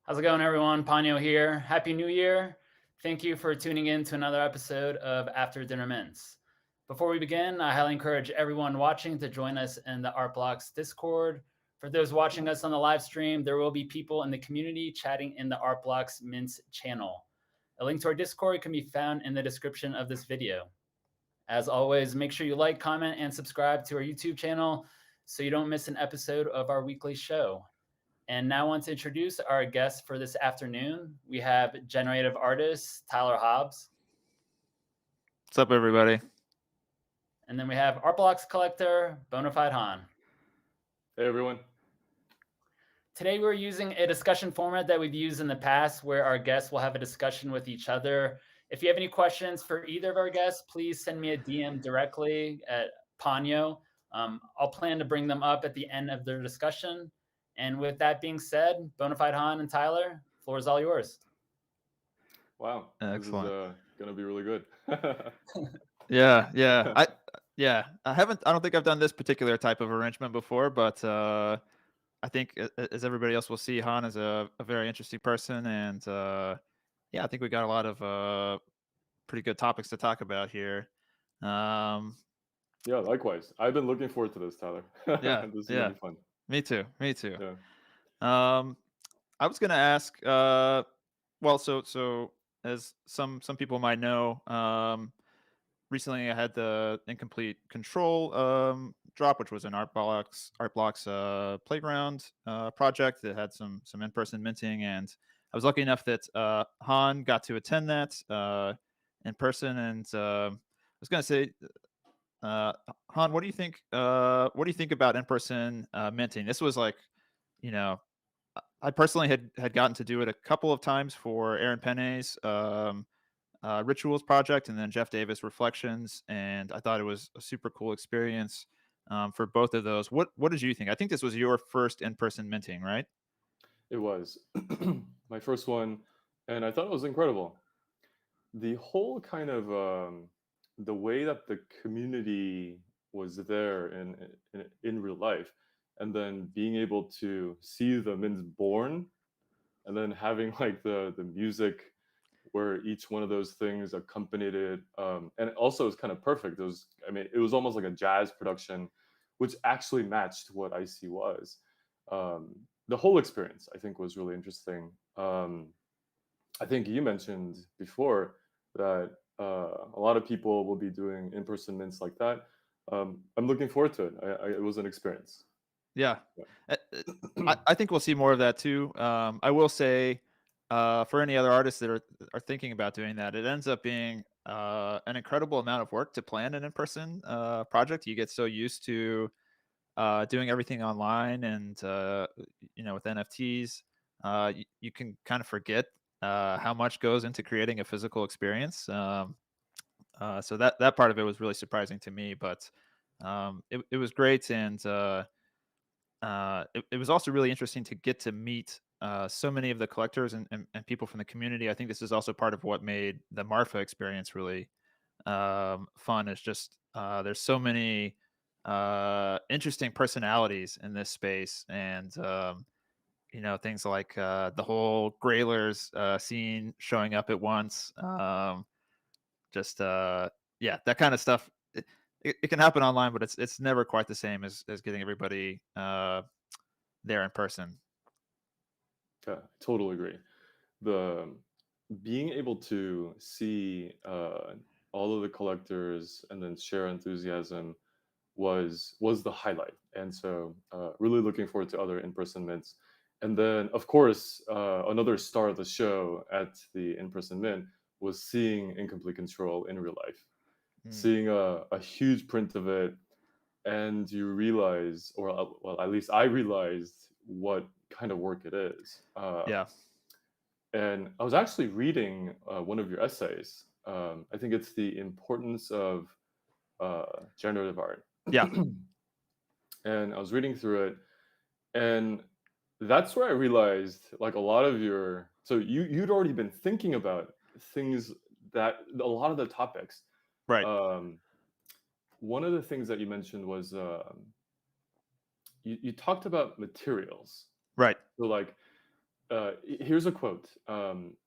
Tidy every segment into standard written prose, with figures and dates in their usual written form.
How's it going, everyone? Panyo here. Happy New Year. Thank you for tuning in to another episode of After Dinner Mints. Before we begin, I highly encourage everyone watching to join us in the Art Blocks Discord. For those watching us on the live stream, there will be people in the community chatting in the Art Blocks Mints channel. A link to our Discord can be found in the description of this video. As always, make sure you like, comment, and subscribe to our YouTube channel so you don't miss an episode of our weekly show. And now I want to introduce our guest for this afternoon. We have generative artist Tyler Hobbs. What's up, everybody? And then we have Art Blocks collector Bonafidehan. Hey, everyone. Today we're using a discussion format that we've used in the past where our guests will have a discussion with each other. If you have any questions for either of our guests, please send me a DM directly at Panyo. I'll plan to bring them up at the end of their discussion. And with that being said, Bonafidehan and Tyler, floor is all yours. Wow, Excellent. This is gonna be really good. Yeah. I don't think I've done this particular type of arrangement before, but I think as everybody else will see, Han is a very interesting person, and I think we got a lot of pretty good topics to talk about here. Yeah, likewise. I've been looking forward to this, Tyler. Yeah, This is yeah. gonna be fun. Me too. Yeah. I was gonna ask. So as some people might know, recently I had the incomplete control drop, which was an Art Blocks playground project that had some in-person minting, and I was lucky enough that Han got to attend that in person. And I was gonna say, Han, what do you think? What do you think about in-person minting? This was like, you know, I personally had gotten to do it a couple of times for Aaron Penne's Rituals project, and then Jeff Davis Reflections, and I thought it was a super cool experience for both of those. What did you think? I think this was your first in-person minting, right? It was my first one, and I thought it was incredible. The whole kind of the way that the community was there in real life, and then being able to see the mints born, and then having like the music where each one of those things accompanied it, and it also was kind of perfect. It was almost like a jazz production, which actually matched what IC was. The whole experience, I think, was really interesting. I think you mentioned before that a lot of people will be doing in-person mints like that. I'm looking forward to it. It was an experience. Yeah, Yeah. I think we'll see more of that too. I will say, for any other artists that are thinking about doing that, it ends up being an incredible amount of work to plan an in-person project. You get so used to doing everything online, and with NFTs, you can kind of forget how much goes into creating a physical experience. So that part of it was really surprising to me, but it was great. And it was also really interesting to get to meet so many of the collectors and people from the community. I think this is also part of what made the Marfa experience really fun. Is just there's so many interesting personalities in this space, and things like the whole Grailers scene showing up at once. Just that kind of stuff. It can happen online, but it's never quite the same as getting everybody there in person. Yeah, I totally agree. The being able to see all of the collectors and then share enthusiasm was the highlight. And so really looking forward to other in-person mints. And then of course another star of the show at the in-person mint was seeing Incomplete Control in real life, seeing a huge print of it, and you realize, or well, at least I realized what kind of work it is. Yeah. And I was actually reading one of your essays. I think it's the importance of generative art. Yeah. And I was reading through it, and that's where I realized, like, a lot of your, so you'd already been thinking about things, that a lot of the topics. Right. One of the things that you mentioned was you talked about materials. Right. So like Here's a quote.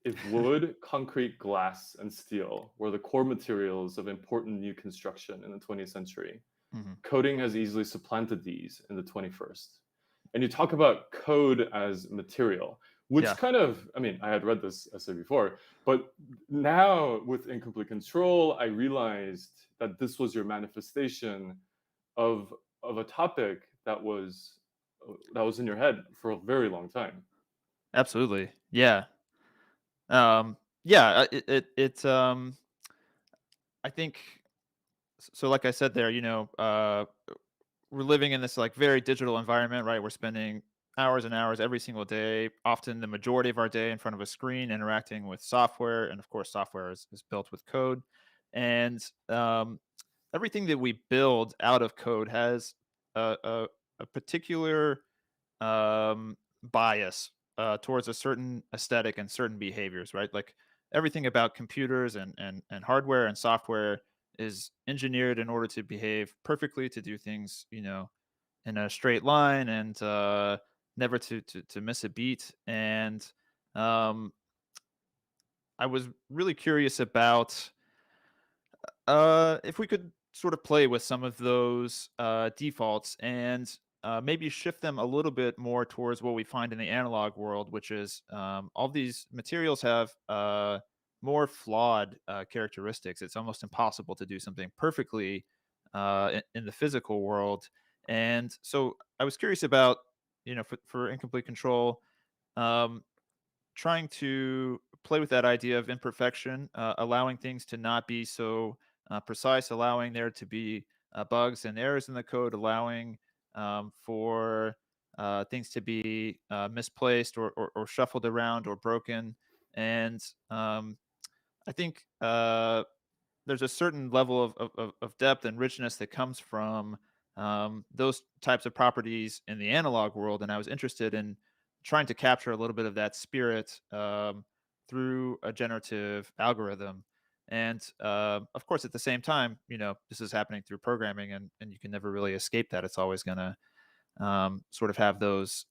If wood, concrete, glass, and steel were the core materials of important new construction in the 20th century, Mhm. coding has easily supplanted these in the 21st. And you talk about code as material, which Yeah, kind of, I mean, I had read this essay before, but now with incomplete control, I realized that this was your manifestation of a topic that was in your head for a very long time. absolutely. Yeah. Yeah, I think so, like I said there, we're living in this like very digital environment, right? We're spending hours and hours every single day, often the majority of our day in front of a screen interacting with software. And of course, software is built with code. And everything that we build out of code has a particular bias towards a certain aesthetic and certain behaviors, right? Like everything about computers and hardware and software is engineered in order to behave perfectly, to do things, in a straight line and never to miss a beat. And um, I was really curious about if we could sort of play with some of those defaults and maybe shift them a little bit more towards what we find in the analog world, which is all these materials have more flawed characteristics. It's almost impossible to do something perfectly in the physical world. And so I was curious about, for incomplete control, um, trying to play with that idea of imperfection, allowing things to not be so precise, allowing there to be bugs and errors in the code, allowing for things to be misplaced or shuffled around or broken. And I think there's a certain level of depth and richness that comes from those types of properties in the analog world. And I was interested in trying to capture a little bit of that spirit through a generative algorithm. And of course, at the same time, this is happening through programming, and you can never really escape that. It's always going to sort of have those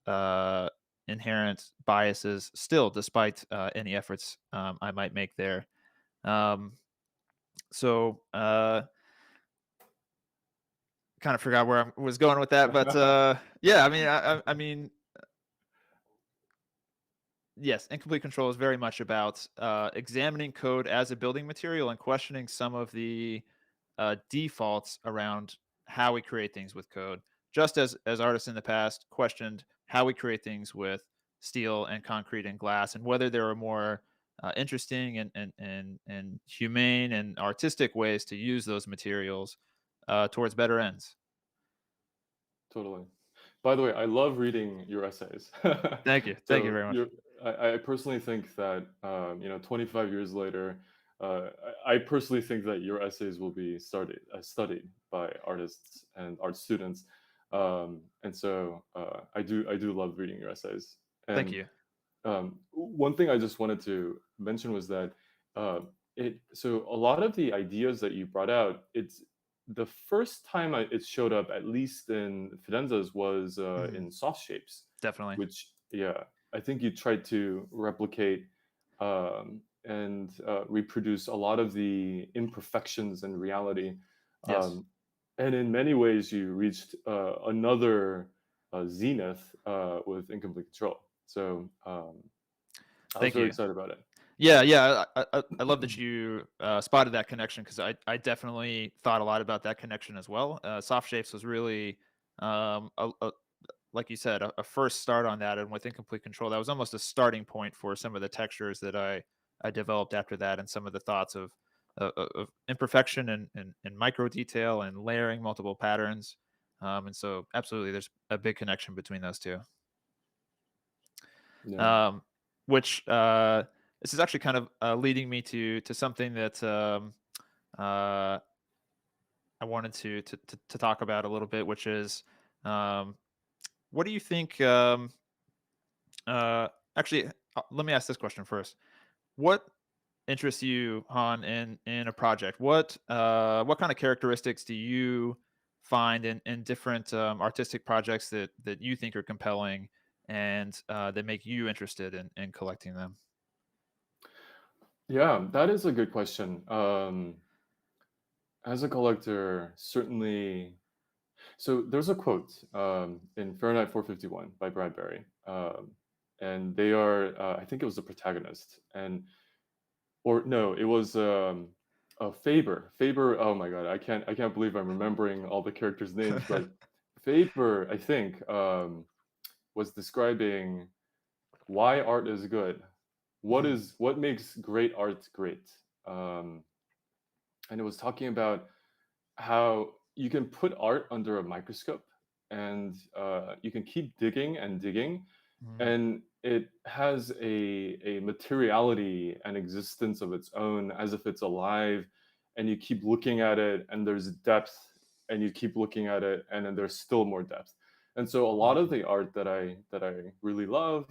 inherent biases still, despite any efforts I might make there. Um, so kind of forgot where I was going with that, but yeah, I mean, I mean, yes, incomplete control is very much about examining code as a building material and questioning some of the defaults around how we create things with code. Just as artists in the past questioned how we create things with steel and concrete and glass, and whether there are more interesting and humane and artistic ways to use those materials towards better ends. Totally. By the way, I love reading your essays. Thank you. Thank you So very much. I personally think that 25 years later, I personally think that your essays will be studied by artists and art students, and so I do love reading your essays. Thank And you. one thing I just wanted to mention was that so a lot of the ideas that you brought out, it's the first time it showed up, at least in Fidenza's, was Mhm. in soft shapes, Definitely. which, yeah, I think you tried to replicate and reproduce a lot of the imperfections in reality. Yes. Um, and in many ways, you reached another zenith with incomplete control. So I was Thank very you. excited about it. Yeah, yeah. I love that you spotted that connection because I definitely thought a lot about that connection as well. Soft shapes was really, like you said, a first start on that, and with incomplete control, that was almost a starting point for some of the textures that I developed after that, and some of the thoughts of imperfection and micro detail and layering multiple patterns. And so, absolutely, there's a big connection between those two. Yeah. um, which this is actually kind of leading me to something that uh, I wanted to talk about a little bit, which is um, what do you think? Uh, actually, let me ask this question first. What interests you, Han, in a project? What kind of characteristics do you find in different artistic projects that you think are compelling? and that make you interested in collecting them? Yeah, that is a good question. As a collector, certainly. So there's a quote in Fahrenheit 451 by Bradbury, and they are, I think it was the protagonist, and or no, it was Faber. Faber. Oh my God, I can't believe I'm remembering all the characters' names, but Faber, I think, was describing why art is good. What makes great art great? Um, and it was talking about how you can put art under a microscope, and you can keep digging and digging, Mm, and it has a materiality and existence of its own, as if it's alive, and you keep looking at it and there's depth, and you keep looking at it and then there's still more depth. And so a lot of mm. the art that I really love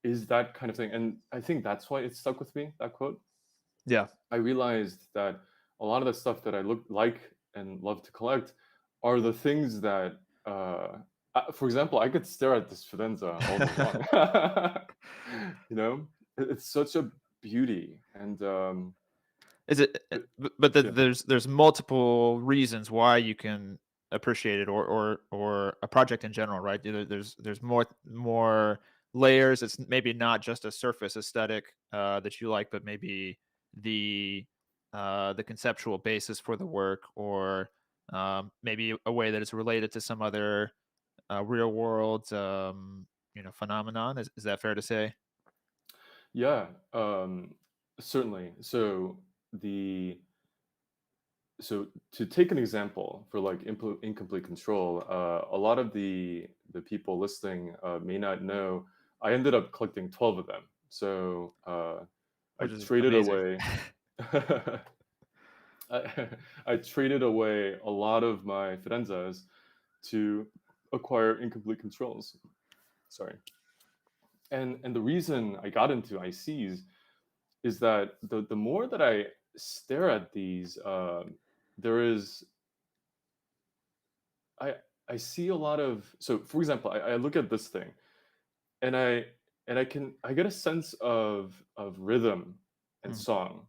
is that kind of thing, and I think that's why it stuck with me, that quote. Yeah. I realized that a lot of the stuff that I look like and love to collect are the things that, for example, I could stare at this Fidenza all day long. You know, it's such a beauty, and Is it? but- But yeah, there's multiple reasons why you can appreciate it, or a project in general, right? There's more layers. It's maybe not just a surface aesthetic that you like, but maybe the the conceptual basis for the work, or maybe a way that it's related to some other real world phenomenon. Is that fair to say? yeah, certainly. The so to take an example for like incomplete control, a lot of the people listening may not know. I ended up collecting 12 of them. So I Which is traded amazing. away. I, I traded away a lot of my Fidenzas to acquire incomplete controls. Sorry. And the reason I got into ICs is that the more that I stare at these, there is I I see a lot of. So for example, I look at this thing, and I get a sense of rhythm and Mm, song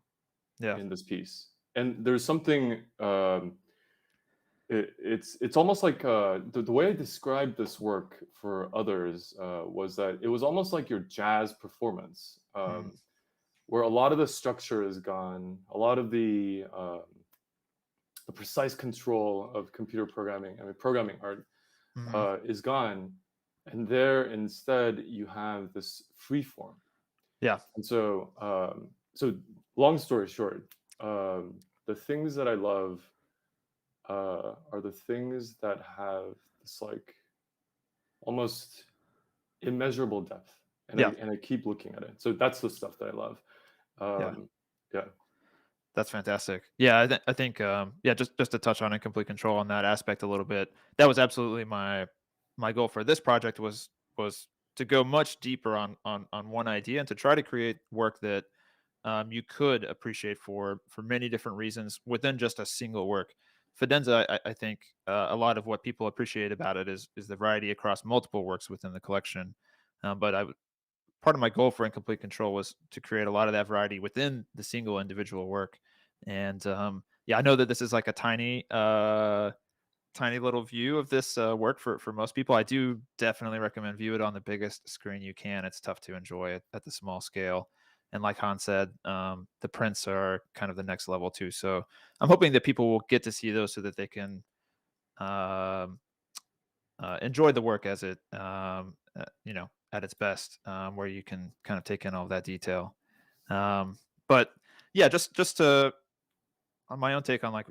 yeah. in this piece, and there's something. It's almost like the way I described this work for others was that it was almost like your jazz performance, Mm, where a lot of the structure is gone, a lot of the precise control of computer programming, I mean programming art, mhm. is gone, and there instead you have this free form. Yeah. And so long story short, the things that I love are the things that have this like almost immeasurable depth, and Yeah. I keep looking at it. So that's the stuff that I love. Yeah. Yeah, That's fantastic. Yeah, I think yeah, just to touch on incomplete control on that aspect a little bit. That was absolutely my goal for this project, was to go much deeper on one idea, and to try to create work that you could appreciate for many different reasons within just a single work. Fidenza, I think a lot of what people appreciate about it is the variety across multiple works within the collection. But part of my goal for incomplete control was to create a lot of that variety within the single individual work. And yeah, I know that this is like a tiny little view of this work for most people. I do definitely recommend view it on the biggest screen you can. It's tough to enjoy it at the small scale. And like Han said, the prints are kind of the next level too. So I'm hoping that people will get to see those so that they can um, enjoy the work as it at its best, where you can kind of take in all that detail. But yeah, just to on my own take on, like,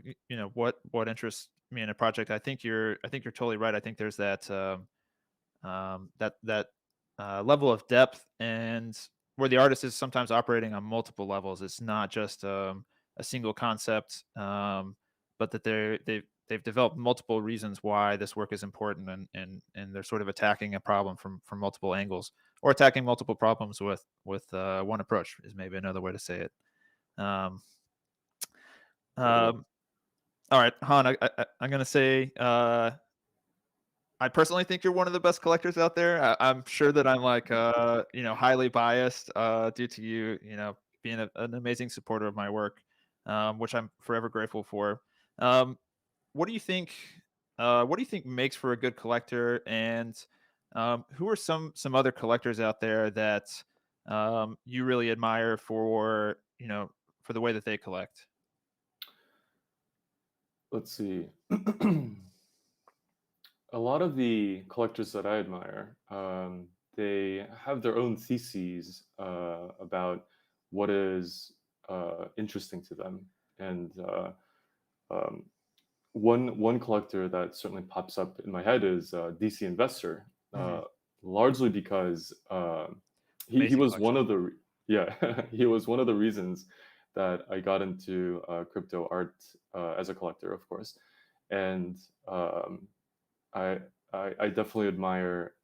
what interests me in a project. I think you're totally right. I think there's that level of depth, and where the artist is sometimes operating on multiple levels. It's not just a single concept, but that they've developed multiple reasons why this work is important, and they're sort of attacking a problem from multiple angles, or attacking multiple problems with one approach is maybe another way to say it. Um, totally. um, all right, Han, I'm gonna say I personally think you're one of the best collectors out there. I'm sure that I'm like, highly biased due to you, being an amazing supporter of my work, which I'm forever grateful for. Um, what do you think? What do you think makes for a good collector? And who are some other collectors out there that you really admire for for the way that they collect? Let's see. A lot of the collectors that I admire, they have their own theses about what is interesting to them, and um, one collector that certainly pops up in my head is DC Investor, Hmm. largely because he Amazing was one collection. of the yeah he was one of the reasons that I got into crypto art as a collector, of course, and um, I, I definitely admire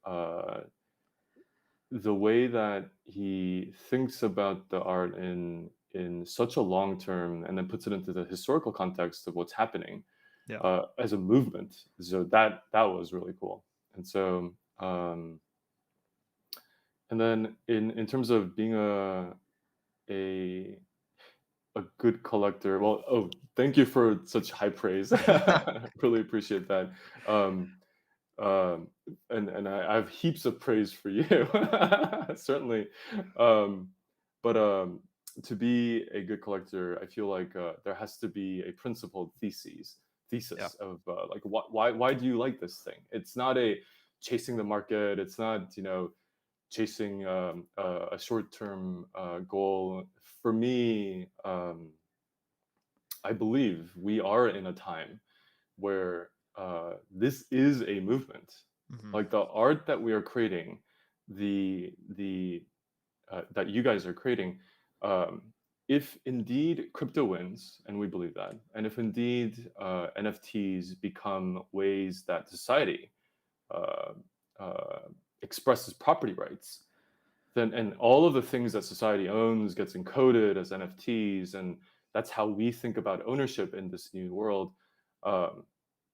the way that he thinks about the art in such a long term, and then puts it into the historical context of what's happening Yeah. as a movement. So that was really cool. And so and then in terms of being a a good collector, well, oh, thank you for such high praise. Really appreciate that. Um, um, and I have heaps of praise for you, certainly. Um, but to be a good collector, I feel like there has to be a principled Yeah. thesis of like why do you like this thing? It's not a chasing the market. It's not chasing a short term goal. For me, I believe we are in a time where this is a movement. Hmm. Like the art that we are creating, the that you guys are creating, um, if indeed crypto wins, and we believe that, and if indeed NFTs become ways that society uh, uh, expresses property rights, then and all of the things that society owns gets encoded as NFTs, and that's how we think about ownership in this new world. Um,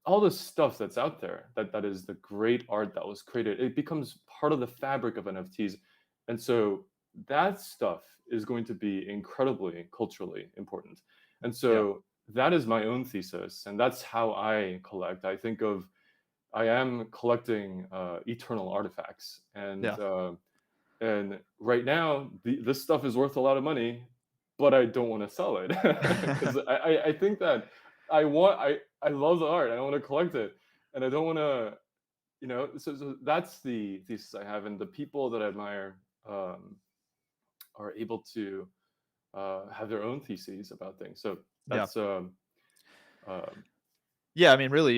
all this stuff that's out there that is the great art that was created, it becomes part of the fabric of NFTs, and so that stuff is going to be incredibly culturally important. And Yeah. so that is my own thesis, and that's how I collect. I am collecting eternal artifacts, Yeah. and right now this stuff is worth a lot of money, but I don't want to sell it because I think that I love the art. I want to collect it, and I don't want to, so that's the thesis I have, and the people that I admire um, are able to have their own theses about things. So Yeah. that's um, Yeah. I mean, really,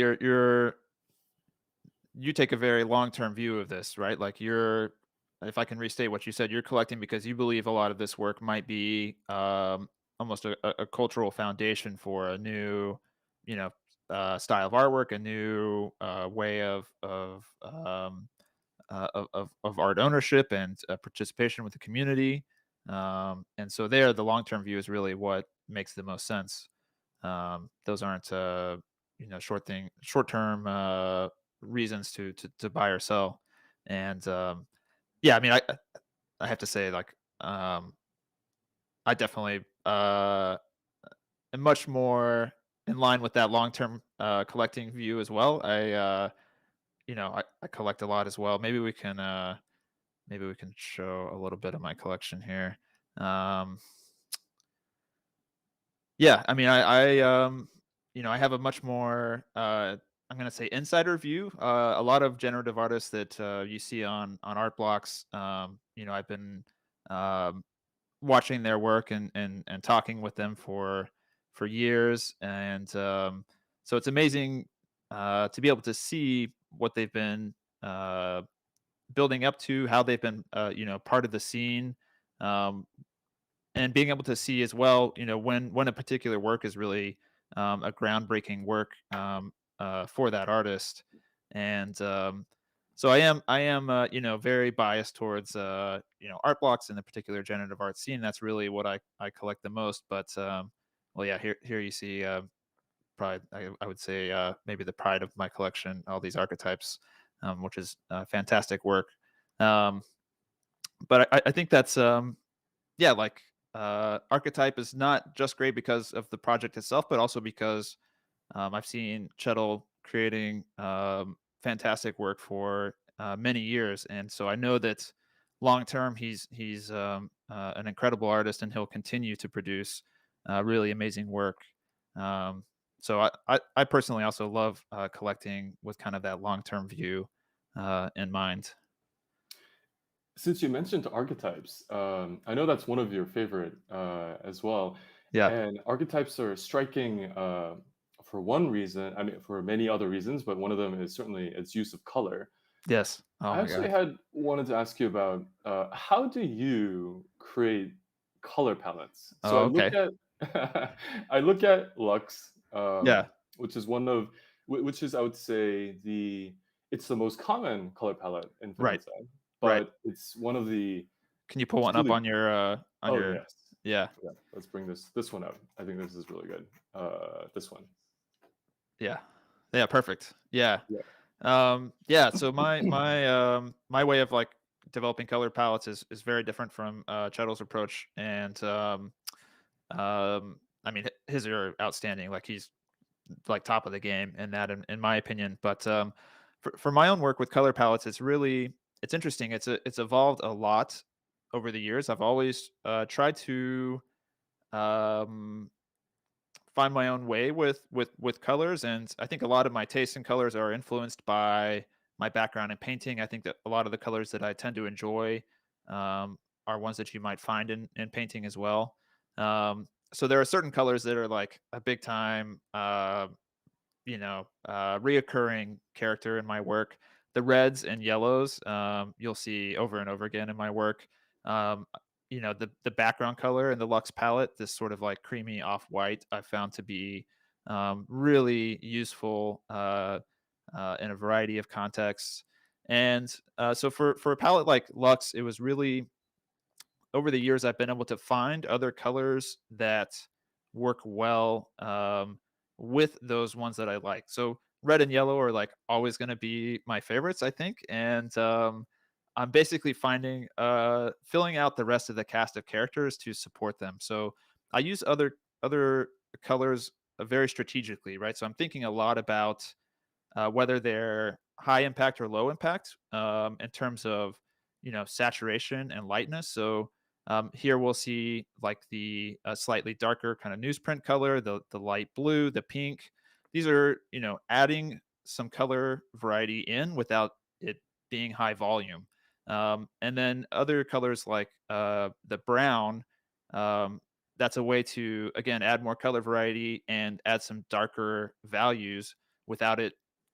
you take a very long-term view of this, right? Like if I can restate what you said, you're collecting because you believe a lot of this work might be almost a cultural foundation for a new, you know, style of artwork, a new way of art ownership and participation with the community. And so there, the long-term view is really what makes the most sense. Those aren't short-term reasons to buy or sell. And yeah, I mean, I have to say, like, I definitely am much more in line with that long-term collecting view as well. I collect a lot as well. Maybe we can show a little bit of my collection here. Um, Yeah, I mean, I have a much more, I'm gonna say insider view. A lot of generative artists that you see on art blocks, I've been um, watching their work and talking with them for years, and so it's amazing to be able to see what they've been uh, building up to, how they've been, part of the scene. Um, and being able to see as well, when a particular work is really a groundbreaking work for that artist, and so I am very biased towards art blocks in the particular generative art scene. That's really what I collect the most. But well, yeah, here you see pride. I would say maybe the pride of my collection, all these archetypes. which is fantastic work. Um, but I think that's yeah, like archetype is not just great because of the project itself, but also because I've seen Chettle creating fantastic work for many years, and so I know that long term he's an incredible artist, and he'll continue to produce really amazing work. Um, so I personally also love collecting with kind of that long term view in mind. Since you mentioned archetypes, I know that's one of your favorite as well. Yeah. And archetypes are striking for one reason, I mean, for many other reasons, but one of them is certainly its use of color. Yes. Oh I my actually God. had wanted to ask you about how do you create color palettes? So Oh, I look okay. at I look at Lux, Yeah. which is one of which is I would say it's the most common color palette in Right. Fidenza, Right. but it's one of the Can you pull it's one up really on oh your? yes. Yeah. Yeah, let's bring this one up. I think this is really good. This one. Yeah. Yeah, perfect. Yeah. Yeah. Yeah, so my way of like developing color palettes is very different from Chettle's approach, and I mean his are outstanding. Like he's like top of the game in that, in my opinion. But for my own work with color palettes, it's interesting. It's evolved a lot over the years. I've always tried to um, find my own way with colors, and I think a lot of my tastes in colors are influenced by my background in painting. I think that a lot of the colors that I tend to enjoy um, are ones that you might find in painting as well. So there are certain colors that are like a big time reoccurring character in my work. The reds and yellows, you'll see over and over again in my work. The background color in the Lux palette, this sort of like creamy off white, I found to be really useful in a variety of contexts. And so for a palette like Lux, it was really over the years I've been able to find other colors that work well with those ones that I like. So red and yellow are like always going to be my favorites, I think, and I'm basically finding filling out the rest of the cast of characters to support them. So I use other colors very strategically, right? So I'm thinking a lot about whether they're high impact or low impact in terms of saturation and lightness. So here we'll see like the slightly darker kind of newsprint color, the light blue, the pink. These are adding some color variety in without it being high volume. And then other colors like the brown. Um, that's a way to again add more color variety and add some darker values without it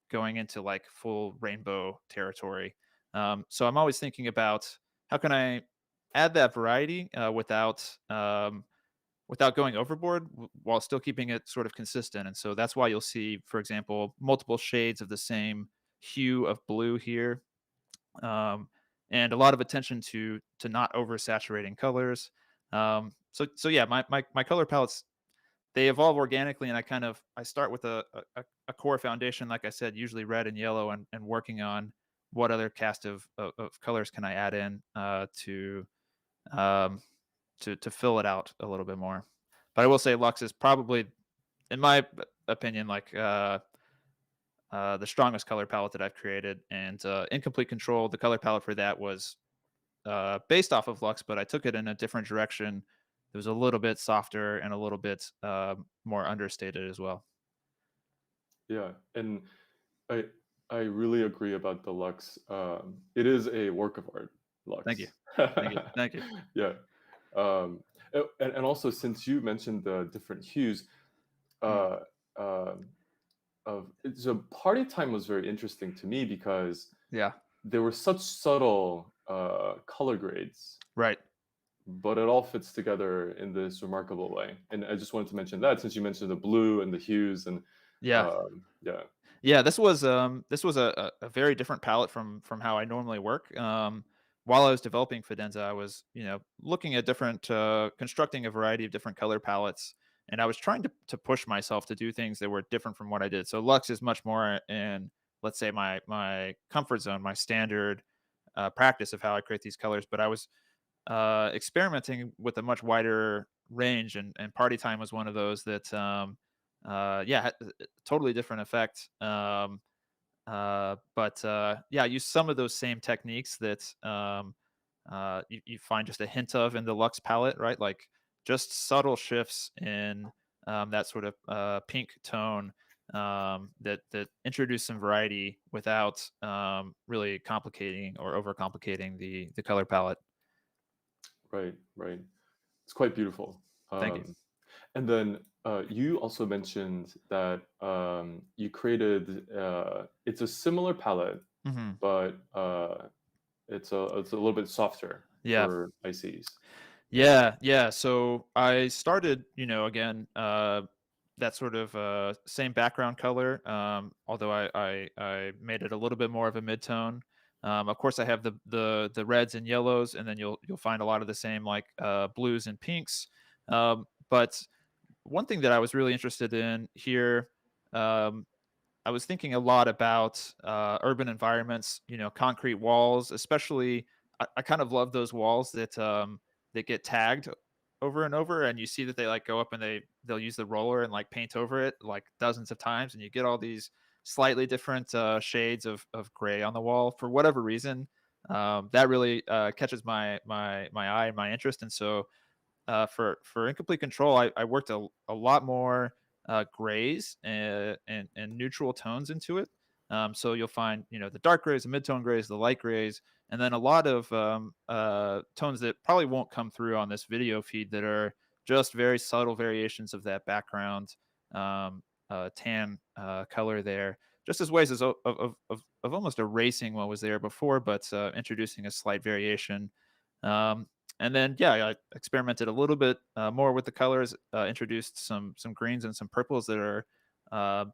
going into like full rainbow territory. So I'm always thinking about how can I add that variety without going overboard while still keeping it sort of consistent. And so that's why you'll see, for example, multiple shades of the same hue of blue here, um, and a lot of attention to not oversaturating colors. So yeah, my color palettes, they evolve organically, and I start with a core foundation, like I said, usually red and yellow, and working on what other cast of colors can I add in um, to fill it out a little bit more. But I will say Lux is probably, in my opinion, like the strongest color palette that I've created. And Incomplete Control, the color palette for that was based off of Lux, but I took it in a different direction. It was a little bit softer and a little bit more understated as well. Yeah, and I I really agree about the Lux. It is a work of art, Thank you. Lux. Thank you. Thank you. Yeah. And also since you mentioned the different hues, Mm, uh, um, so Party Time was very interesting to me because yeah. there were such subtle color grades, Right. but it all fits together in this remarkable way. And I just wanted to mention that since you mentioned the blue and the hues and Yeah. yeah. Yeah, this was a very different palette from how I normally work. While I was developing Fidenza, I was looking at different constructing a variety of different color palettes, and I was trying to push myself to do things that were different from what I did. So Lux is much more in let's say my comfort zone, my standard practice of how I create these colors. But I was experimenting with a much wider range, and Party Time was one of those that yeah, had a totally different effect. But yeah, I use some of those same techniques that you find just a hint of in the Lux palette, right? Like just subtle shifts in that sort of pink tone that introduce some variety without really complicating or overcomplicating the color palette. Right, right. It's quite beautiful. Thank you. And then you also mentioned that you created it's a similar palette, Hmm. but it's a little bit softer Yeah. for ICs. Yeah. So I started, again, that sort of same background color. Although I made it a little bit more of a mid-tone. Of course, I have the reds and yellows, and then you'll find a lot of the same like blues and pinks. But one thing that I was really interested in here, um, I was thinking a lot about urban environments, concrete walls, especially. I kind of love those walls that get tagged over and over, and you see that they like go up and they'll use the roller and like paint over it like dozens of times, and you get all these slightly different shades of gray on the wall for whatever reason. That really catches my eye and my interest, and so for incomplete control, I worked a lot more grays and neutral tones into it. So you'll find the dark grays, the mid-tone grays, the light grays, and then a lot of tones that probably won't come through on this video feed that are just very subtle variations of that background tan color there, just as ways of almost erasing what was there before, but introducing a slight variation. Um, and then yeah, I experimented a little bit more with the colors, introduced some greens and some purples that are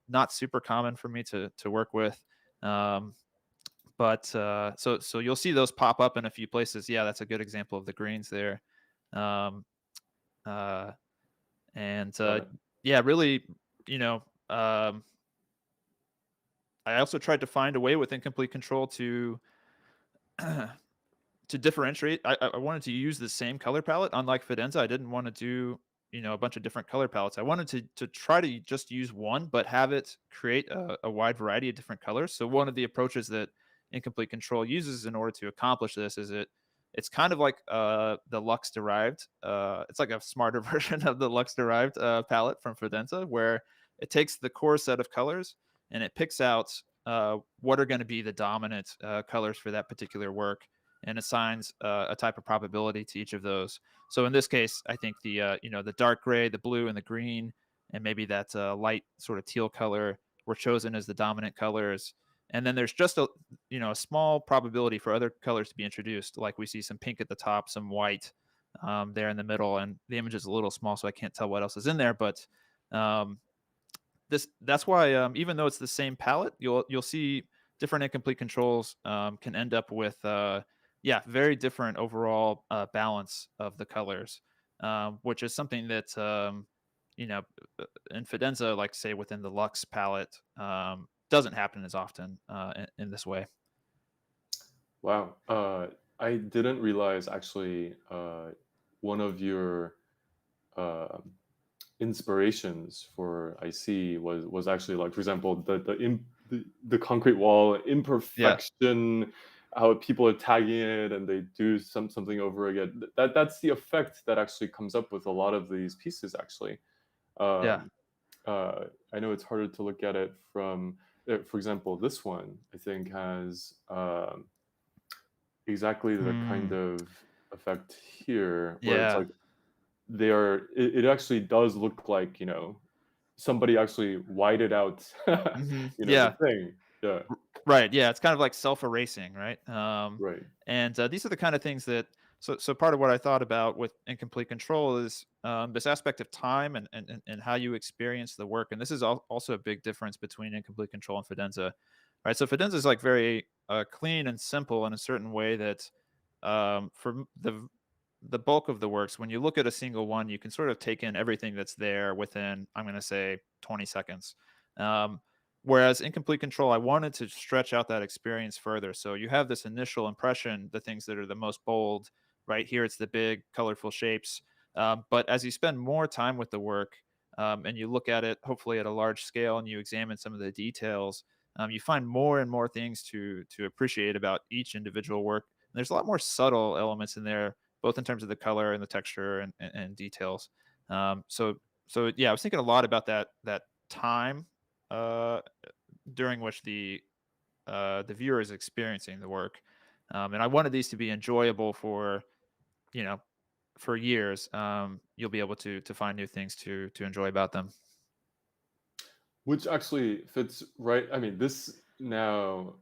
not super common for me to work with. Um, but so you'll see those pop up in a few places. Yeah, that's a good example of the greens there. Um, uh, and Got it. yeah, really, you know, um, I also tried to find a way with incomplete control to to differentiate. I wanted to use the same color palette. Unlike Fidenza, I didn't want to do a bunch of different color palettes. I wanted to try to just use one, but have it create a wide variety of different colors. So one of the approaches that incomplete control uses in order to accomplish this is it's kind of like the Lux derived. It's like a smarter version of the Lux derived palette from Fidenza, where it takes the core set of colors and it picks out what are going to be the dominant colors for that particular work, and assigns a type of probability to each of those. So in this case, I think the dark gray, the blue, and the green, and maybe that light sort of teal color were chosen as the dominant colors. And then there's just a small probability for other colors to be introduced. Like we see some pink at the top, some white there in the middle, and the image is a little small, so I can't tell what else is in there. But um, that's why even though it's the same palette, you'll see different incomplete controls can end up with very different overall balance of the colors, which is something that you know in Fidenza, like say within the Lux palette, doesn't happen as often in this way. Wow. I didn't realize actually one of your uh, inspirations for IC was actually like, for example, the concrete wall Yeah. imperfection, how people are tagging it and they do something over again. That's the effect that actually comes up with a lot of these pieces. Actually, Yeah. um, I know it's harder to look at it from. For example, this one I think has exactly the kind Hmm. of effect here, where it's Yeah. like it actually does look like somebody actually whited out the Yeah. thing. Yeah, Right. Yeah. It's kind of like self-erasing, right? right. And these are the kind of things that. So part of what I thought about with incomplete control is this aspect of time and how you experience the work. And this is also a big difference between incomplete control and Fidenza, right? So Fidenza is like very clean and simple in a certain way that for the bulk of the works, when you look at a single one, you can sort of take in everything that's there within, I'm going to say, 20 seconds. Um, Whereas incomplete control, I wanted to stretch out that experience further. So you have this initial impression, the things that are the most bold, right? Here it's the big, colorful shapes. But as you spend more time with the work, and you look at it, hopefully at a large scale, and you examine some of the details, you find more and more things to appreciate about each individual work. And there's a lot more subtle elements in there, both in terms of the color and the texture and details. So yeah, I was thinking a lot about that time uh, during which the viewer is experiencing the work, and I wanted these to be enjoyable for you know for years. You'll be able to find new things to enjoy about them. Which actually fits right. I mean, this now,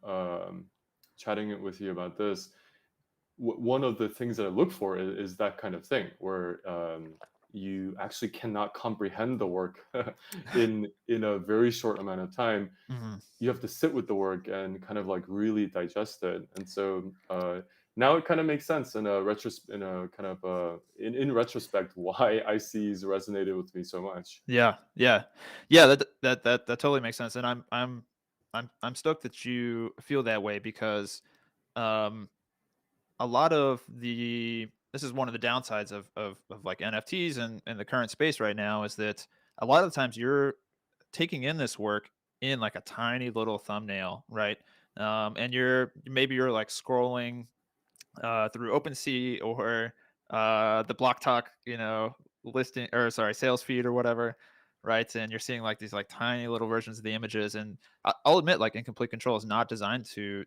chatting it with you about this, one of the things that I look for is that kind of thing where you actually cannot comprehend the work in a very short amount of time. Mhm. You have to sit with the work and kind of like really digest it. And so now it kind of makes sense in a in a kind of in retrospect why ICs resonated with me so much. Yeah. That totally makes sense, and I'm stoked that you feel that way because um, a lot of this is one of the downsides of like NFTs and the current space right now is that a lot of the times you're taking in this work in like a tiny little thumbnail, right? And you're like scrolling through OpenSea or the Block Talk, listing or sorry, sales feed or whatever, right? And you're seeing like these like tiny little versions of the images. And I'll admit, like incomplete control is not designed to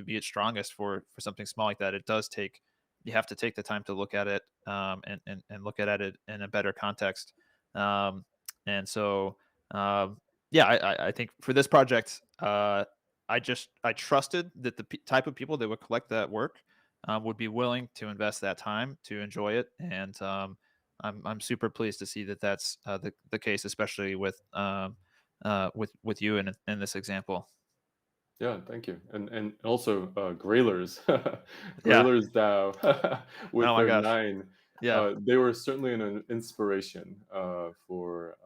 be its strongest for something small like that. It does take you have to take the time to look at it and look at it in a better context. Um, and so yeah, I think for this project, I trusted that the type of people that would collect that work would be willing to invest that time to enjoy it, and I'm super pleased to see that that's the case, especially with you in this example. Yeah, thank you. And also Graylers, Yeah. Graylers DAO with Oh my their gosh. nine. Yeah. They were certainly an inspiration for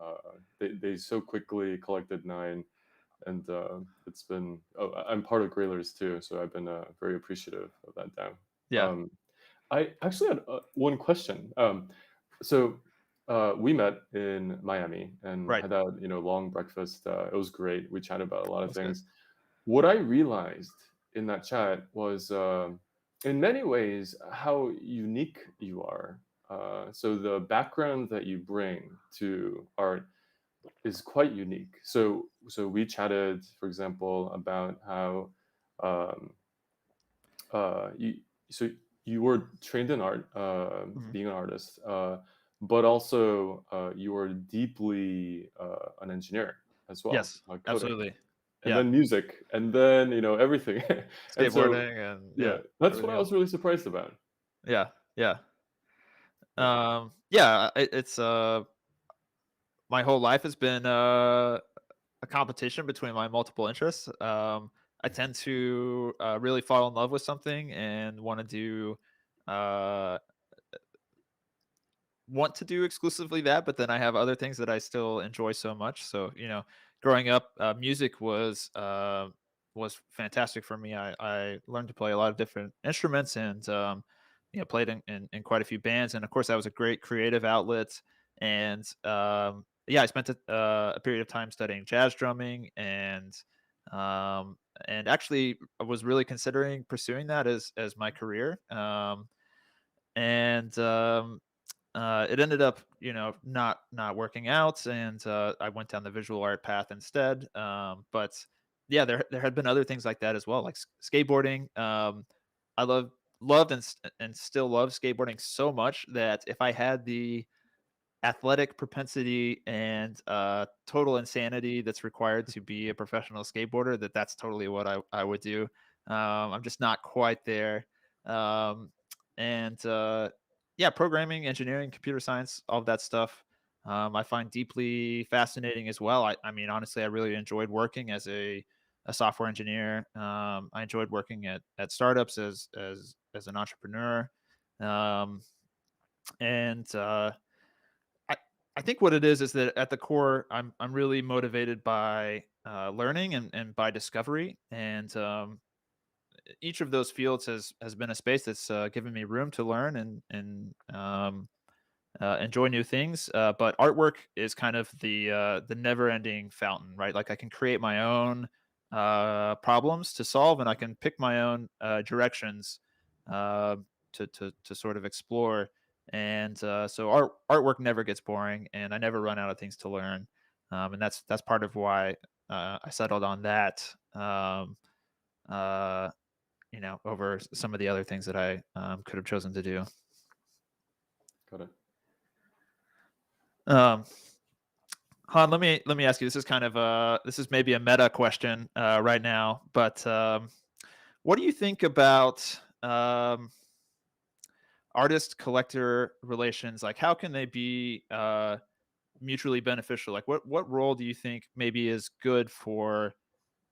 they so quickly collected nine, and it's been. Oh, I'm part of Graylers too, so I've been very appreciative of that DAO. Yeah. Um, I actually had one question. So we met in Miami and Right. had that long breakfast. It was great. We chatted about a lot of That's good. things. What I realized in that chat was, in many ways, how unique you are. So the background that you bring to art is quite unique. So we chatted, for example, about how um, you so you were trained in art, Mhm. being an artist, but also you were deeply an engineer as well, Yes. coding, Absolutely. and Yeah. then music, and then everything. And so Skateboarding and yeah, yeah, that's what everything I else. was really surprised about. Yeah. Yeah. Yeah. Yeah. It's my whole life has been a competition between my multiple interests. I tend to really fall in love with something and uh, want to do exclusively that, but then I have other things that I still enjoy so much. So growing up, music was fantastic for me. I learned to play a lot of different instruments and played in quite a few bands, and of course that was a great creative outlet. And yeah, I spent a period of time studying jazz drumming and actually I was really considering pursuing that as my career. And It ended up, not working out, and I went down the visual art path instead. But yeah, there had been other things like that as well, like skateboarding. I loved and still love skateboarding so much that if I had the athletic propensity and total insanity that's required to be a professional skateboarder, that's totally what I would do. I'm just not quite there. Um, and Yeah, programming, engineering, computer science, all of that stuff. I find deeply fascinating as well. I mean, honestly, I really enjoyed working as a software engineer. I enjoyed working at startups as an entrepreneur. Um, and I think what it is that at the core, I'm really motivated by learning and by discovery, and each of those fields has been a space that's given me room to learn and enjoy new things. But artwork is kind of the never ending fountain, right? Like I can create my own problems to solve, and I can pick my own directions uh, to sort of explore. And so artwork never gets boring, and I never run out of things to learn. And that's part of why I settled on that. Uh, over some of the other things that I could have chosen to do. Got it. Um, Han, let me ask you. This is kind of this is maybe a meta question right now, but what do you think about artist collector relations? Like, how can they be mutually beneficial? Like, what role do you think maybe is good for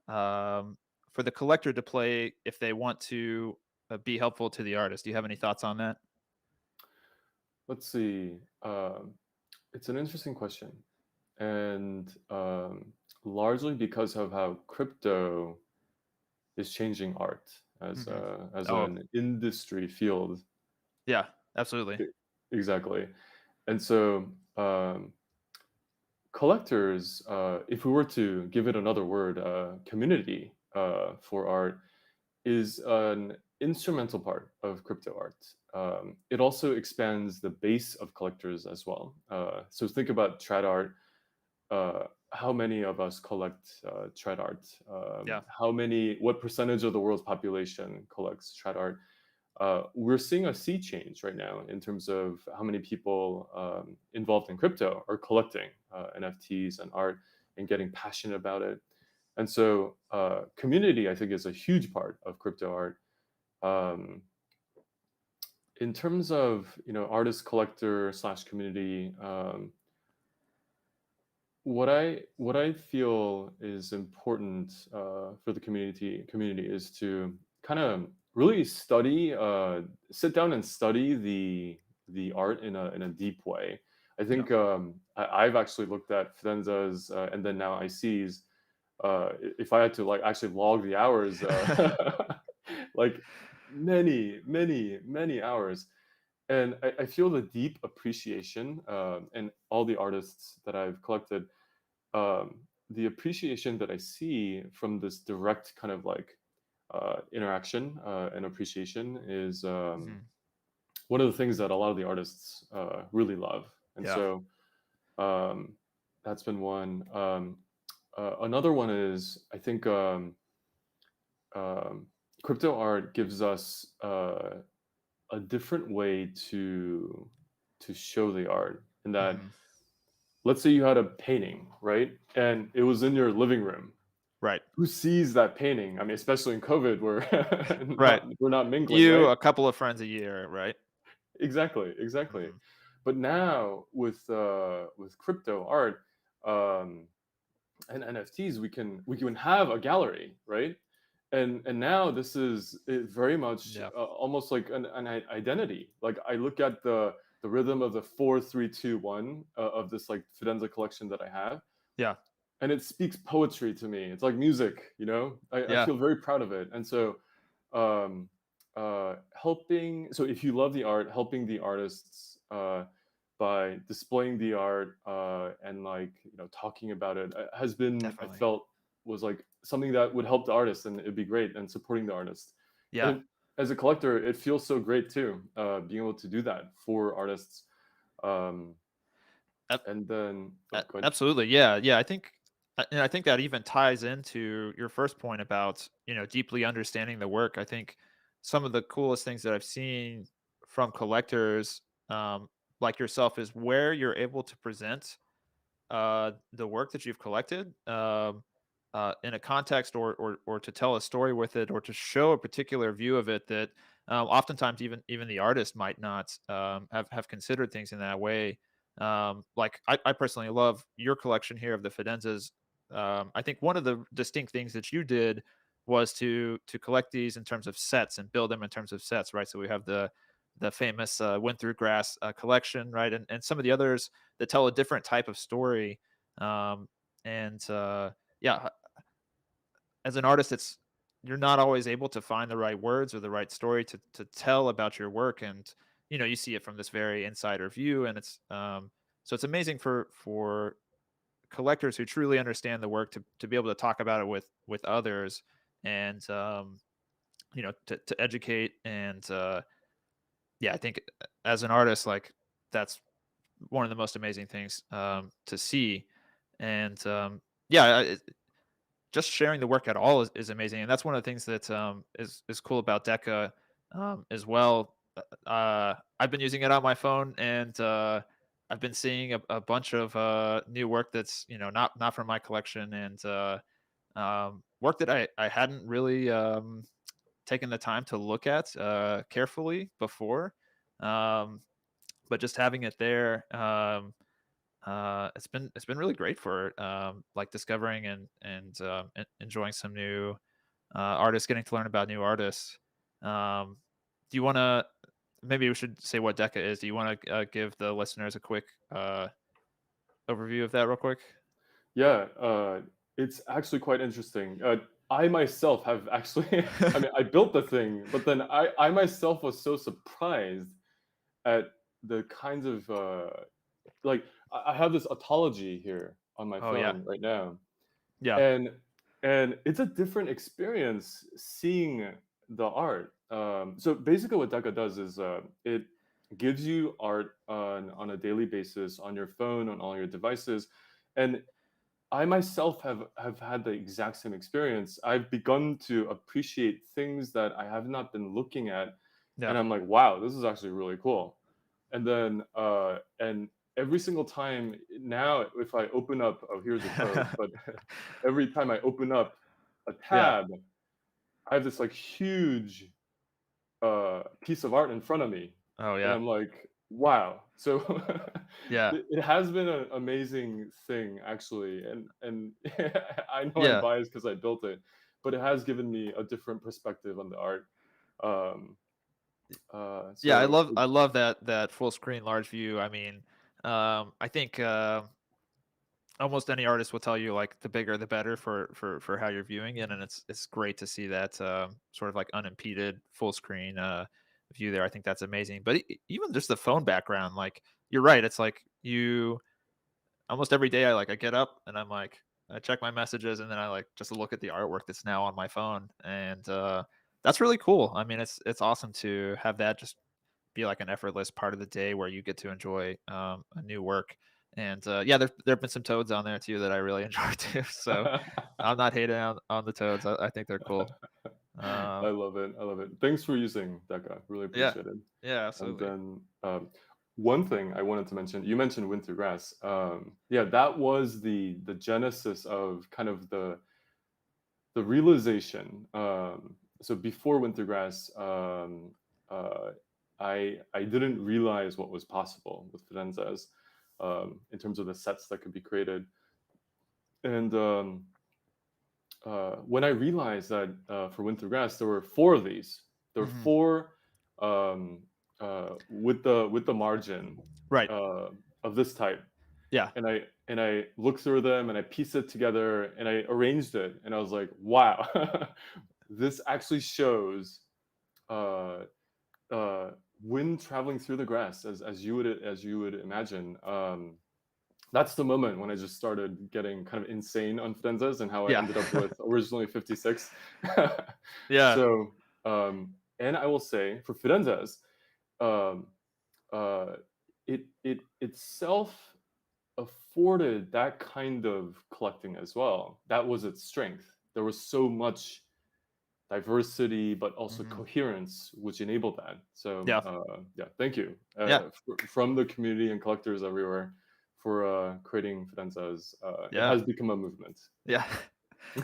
the collector to play if they want to be helpful to the artist? Do you have any thoughts on that? Let's see. It's an interesting question, and largely because of how crypto is changing art as Oh, an industry field. yeah, absolutely. E- Exactly. And so collectors, if we were to give it another word, community for art is an instrumental part of crypto art. It also expands the base of collectors as well. So think about trad art. How many of us collect trad art? Yeah. What percentage of the world's population collects trad art? We're seeing a sea change right now in terms of how many people involved in crypto are collecting NFTs and art and getting passionate about it. And so community, I think, is a huge part of crypto art. Um, in terms of artist collector slash community, what I feel is important for the community is to kind of really sit down and study the art in a deep way. I Yeah. think I've actually looked at Fidenza's and then now IC's. If I had to like actually log the hours, like many hours, and I feel the deep appreciation and all the artists that I've collected, the appreciation that I see from this direct kind of like interaction and appreciation is Mhm. one of the things that a lot of the artists really love. And Yeah. so um, that's been one. Another one is I think um, crypto art gives us a different way to show the art. In that, Mhm. let's say you had a painting, right, and it was in your living room. Right. Who sees that painting? I mean, especially in COVID, where Right. we're not mingling, You, right? a couple of friends a year, right? Exactly. Mhm. But now with crypto art um, and NFTs, we can have a gallery, right? And now this is very much Yeah. almost like an identity. Like I look at the rhythm of the 4-3-2-1 of this like Fidenza collection that I have, Yeah. and it speaks poetry to me. It's like music, I Yeah. feel very proud of it. And so um helping, so if you love the art, helping the artists by displaying the art and like talking about it has been, I Definitely. felt, was like something that would help the artist, and it'd be great, and supporting the artist. Yeah. And as a collector, it feels so great too, being able to do that for artists. um Ab- and then go ahead. Absolutely. Yeah. Yeah. And I think that even ties into your first point about, deeply understanding the work. I think some of the coolest things that I've seen from collectors, like yourself, is where you're able to present the work that you've collected in a context, or to tell a story with it, or to show a particular view of it that oftentimes even the artist might not have considered things in that way. Like I personally love your collection here of the Fidenzas. I think one of the distinct things that you did was to collect these in terms of sets and build them in terms of sets, right? So we have the famous Went Through Grass collection, right? And some of the others that tell a different type of story. Um, and yeah, as an artist, it's you're not always able to find the right words or the right story to tell about your work, and you see it from this very insider view, and it's so it's amazing for collectors who truly understand the work to be able to talk about it with others, and to educate, and yeah, I think as an artist, like, that's one of the most amazing things to see, and yeah, just sharing the work at all is amazing, and that's one of the things that is cool about Deca as well. I've been using it on my phone, and I've been seeing a bunch of new work that's not from my collection, and work that I hadn't really taken the time to look at carefully before, um, but just having it there. It's been really great for like discovering and enjoying some new artists, getting to learn about new artists. Do you want to? Maybe we should say what Deca is. Do you want to give the listeners a quick overview of that, real quick? Yeah, it's actually quite interesting. I myself have actually, I mean, I built the thing, but then I myself was so surprised at the kinds of like I have this autology here on my Oh yeah, phone right now, yeah. and it's a different experience seeing the art. So basically, what Deca does is it gives you art on a daily basis on your phone, on all your devices, and I myself have had the exact same experience. I've begun to appreciate things that I have not been looking at, Yeah. and I'm like, wow, this is actually really cool. And then and every single time now, if I open up, oh, here's a code, but every time I open up a Yeah. tab, I have this like huge piece of art in front of me, Oh and yeah. I'm like, wow. So Yeah. it has been an amazing thing actually, and I know I'm Yeah. biased because I built it, but it has given me a different perspective on the art. Um, Yeah, I so love I love that full screen large view. I mean, I think almost any artist will tell you, like, the bigger the better for how you're viewing it, and it's great to see that sort of like unimpeded full screen view there. I think that's amazing. But even just the phone background, like, you're right. It's like you almost every day I get up and I'm like, I check my messages, and then I just look at the artwork that's now on my phone, and that's really cool. I mean, it's awesome to have that just be like an effortless part of the day where you get to enjoy a new work. And yeah, there have been some toads on there too that I really enjoy too. So I'm not hating on the toads. I think they're cool. I love it. I love it. Thanks for using Deca. Really Yeah, appreciate it. yeah, And absolutely. then one thing I wanted to mention, you mentioned Winter Grass. Yeah, that was the genesis of kind of the realization. So before Winter Grass, uh, I didn't realize what was possible with Fidenzas in terms of the sets that could be created. And when I realized that for Winter Grass there were four of these, there were Hmm. four um, with the margin Right. uh, of this type, Yeah. and I looked through them and I pieced it together and I arranged it, and I was like, wow, this actually shows uh, uh, wind traveling through the grass as you would imagine. That's the moment when I just started getting kind of insane on Fidenzas and how I Yeah. ended up with originally 56. Yeah. So, and I will say for Fidenzas, um, uh, it itself afforded that kind of collecting as well. That was its strength. There was so much diversity, but also Hmm. coherence, which enabled that. So, Yeah. yeah, thank you Yeah. from the community and collectors everywhere for creating Fidenzas. It Yeah. has become a movement. Yeah.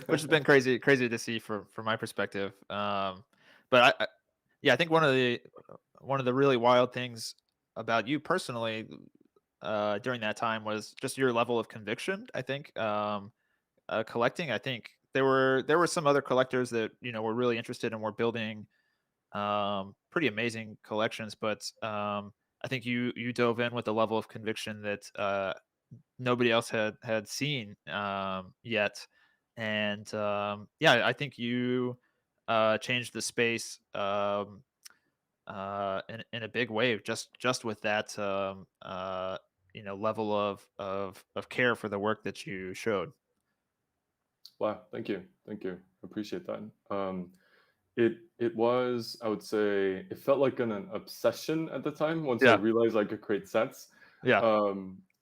Which has been crazy to see from my perspective. But yeah, I think one of the really wild things about you personally during that time was just your level of conviction. I think collecting. I think there were some other collectors that were really interested and were building pretty amazing collections. But I think you dove in with a level of conviction that nobody else had seen yet. And yeah, I think you changed the space in a big way, just with that level of care for the work that you showed. Wow, thank you, appreciate that. It was, I would say, it felt like an obsession at the time once I Yeah, realized I could create sets. yeah.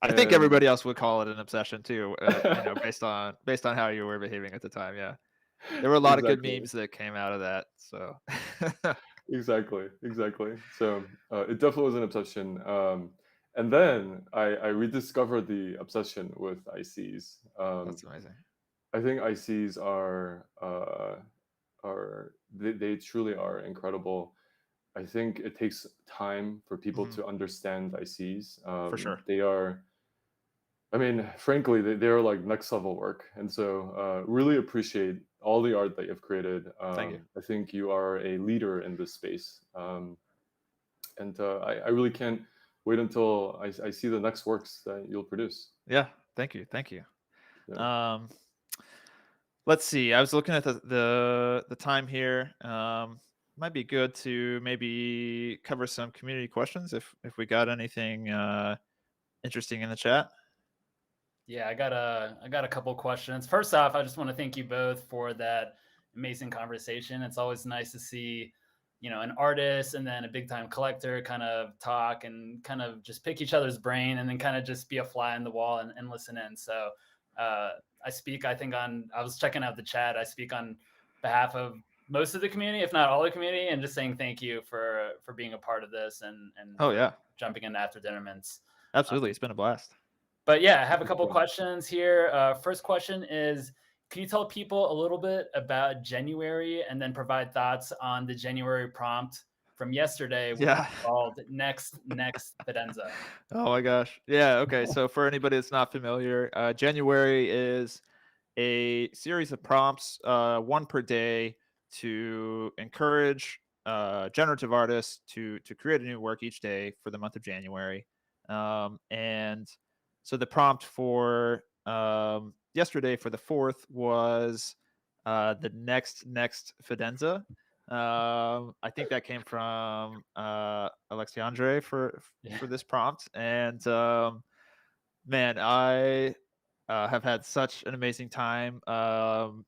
I think And everybody else would call it an obsession too, based on how you were behaving at the time. Yeah, there were a lot of good exactly, memes that came out of that. So exactly. So it definitely was an obsession. And then I rediscovered the obsession with ICs. that's amazing. I think ICs they truly are incredible. I think it takes time for people Mhm, to understand ICs. for sure. They are, I mean, frankly, they are like next level work. And so, really appreciate all the art that you've created. Thank you. I think you are a leader in this space. And I really can't wait until I see the next works that you'll produce. Yeah, thank you. Thank you. Yeah. Um, let's see. I was looking at the time here. Might be good to maybe cover some community questions if we got anything interesting in the chat. Yeah, I got a couple questions. First off, I just want to thank you both for that amazing conversation. It's always nice to see, an artist and then a big time collector kind of talk and kind of just pick each other's brain and then kind of just be a fly on the wall and listen in. So uh, I think I was checking out the chat. I speak on behalf of most of the community, if not all the community, and just saying thank you for being a part of this and Oh for yeah, jumping in after dinner mints. absolutely. It's been a blast. But yeah, I have a It's couple fun. questions here. First question is, can you tell people a little bit about Genuary and then provide thoughts on the January prompt from yesterday, which Yeah. was called Next Fidenza? Oh my gosh. Yeah. Okay. So for anybody that's not familiar, January is a series of prompts, one per day, to encourage generative artists to create a new work each day for the month of January. And so the prompt for yesterday for the 4th was the next Fidenza. I think that came from Alexandre Yeah. for this prompt, and man, I have had such an amazing time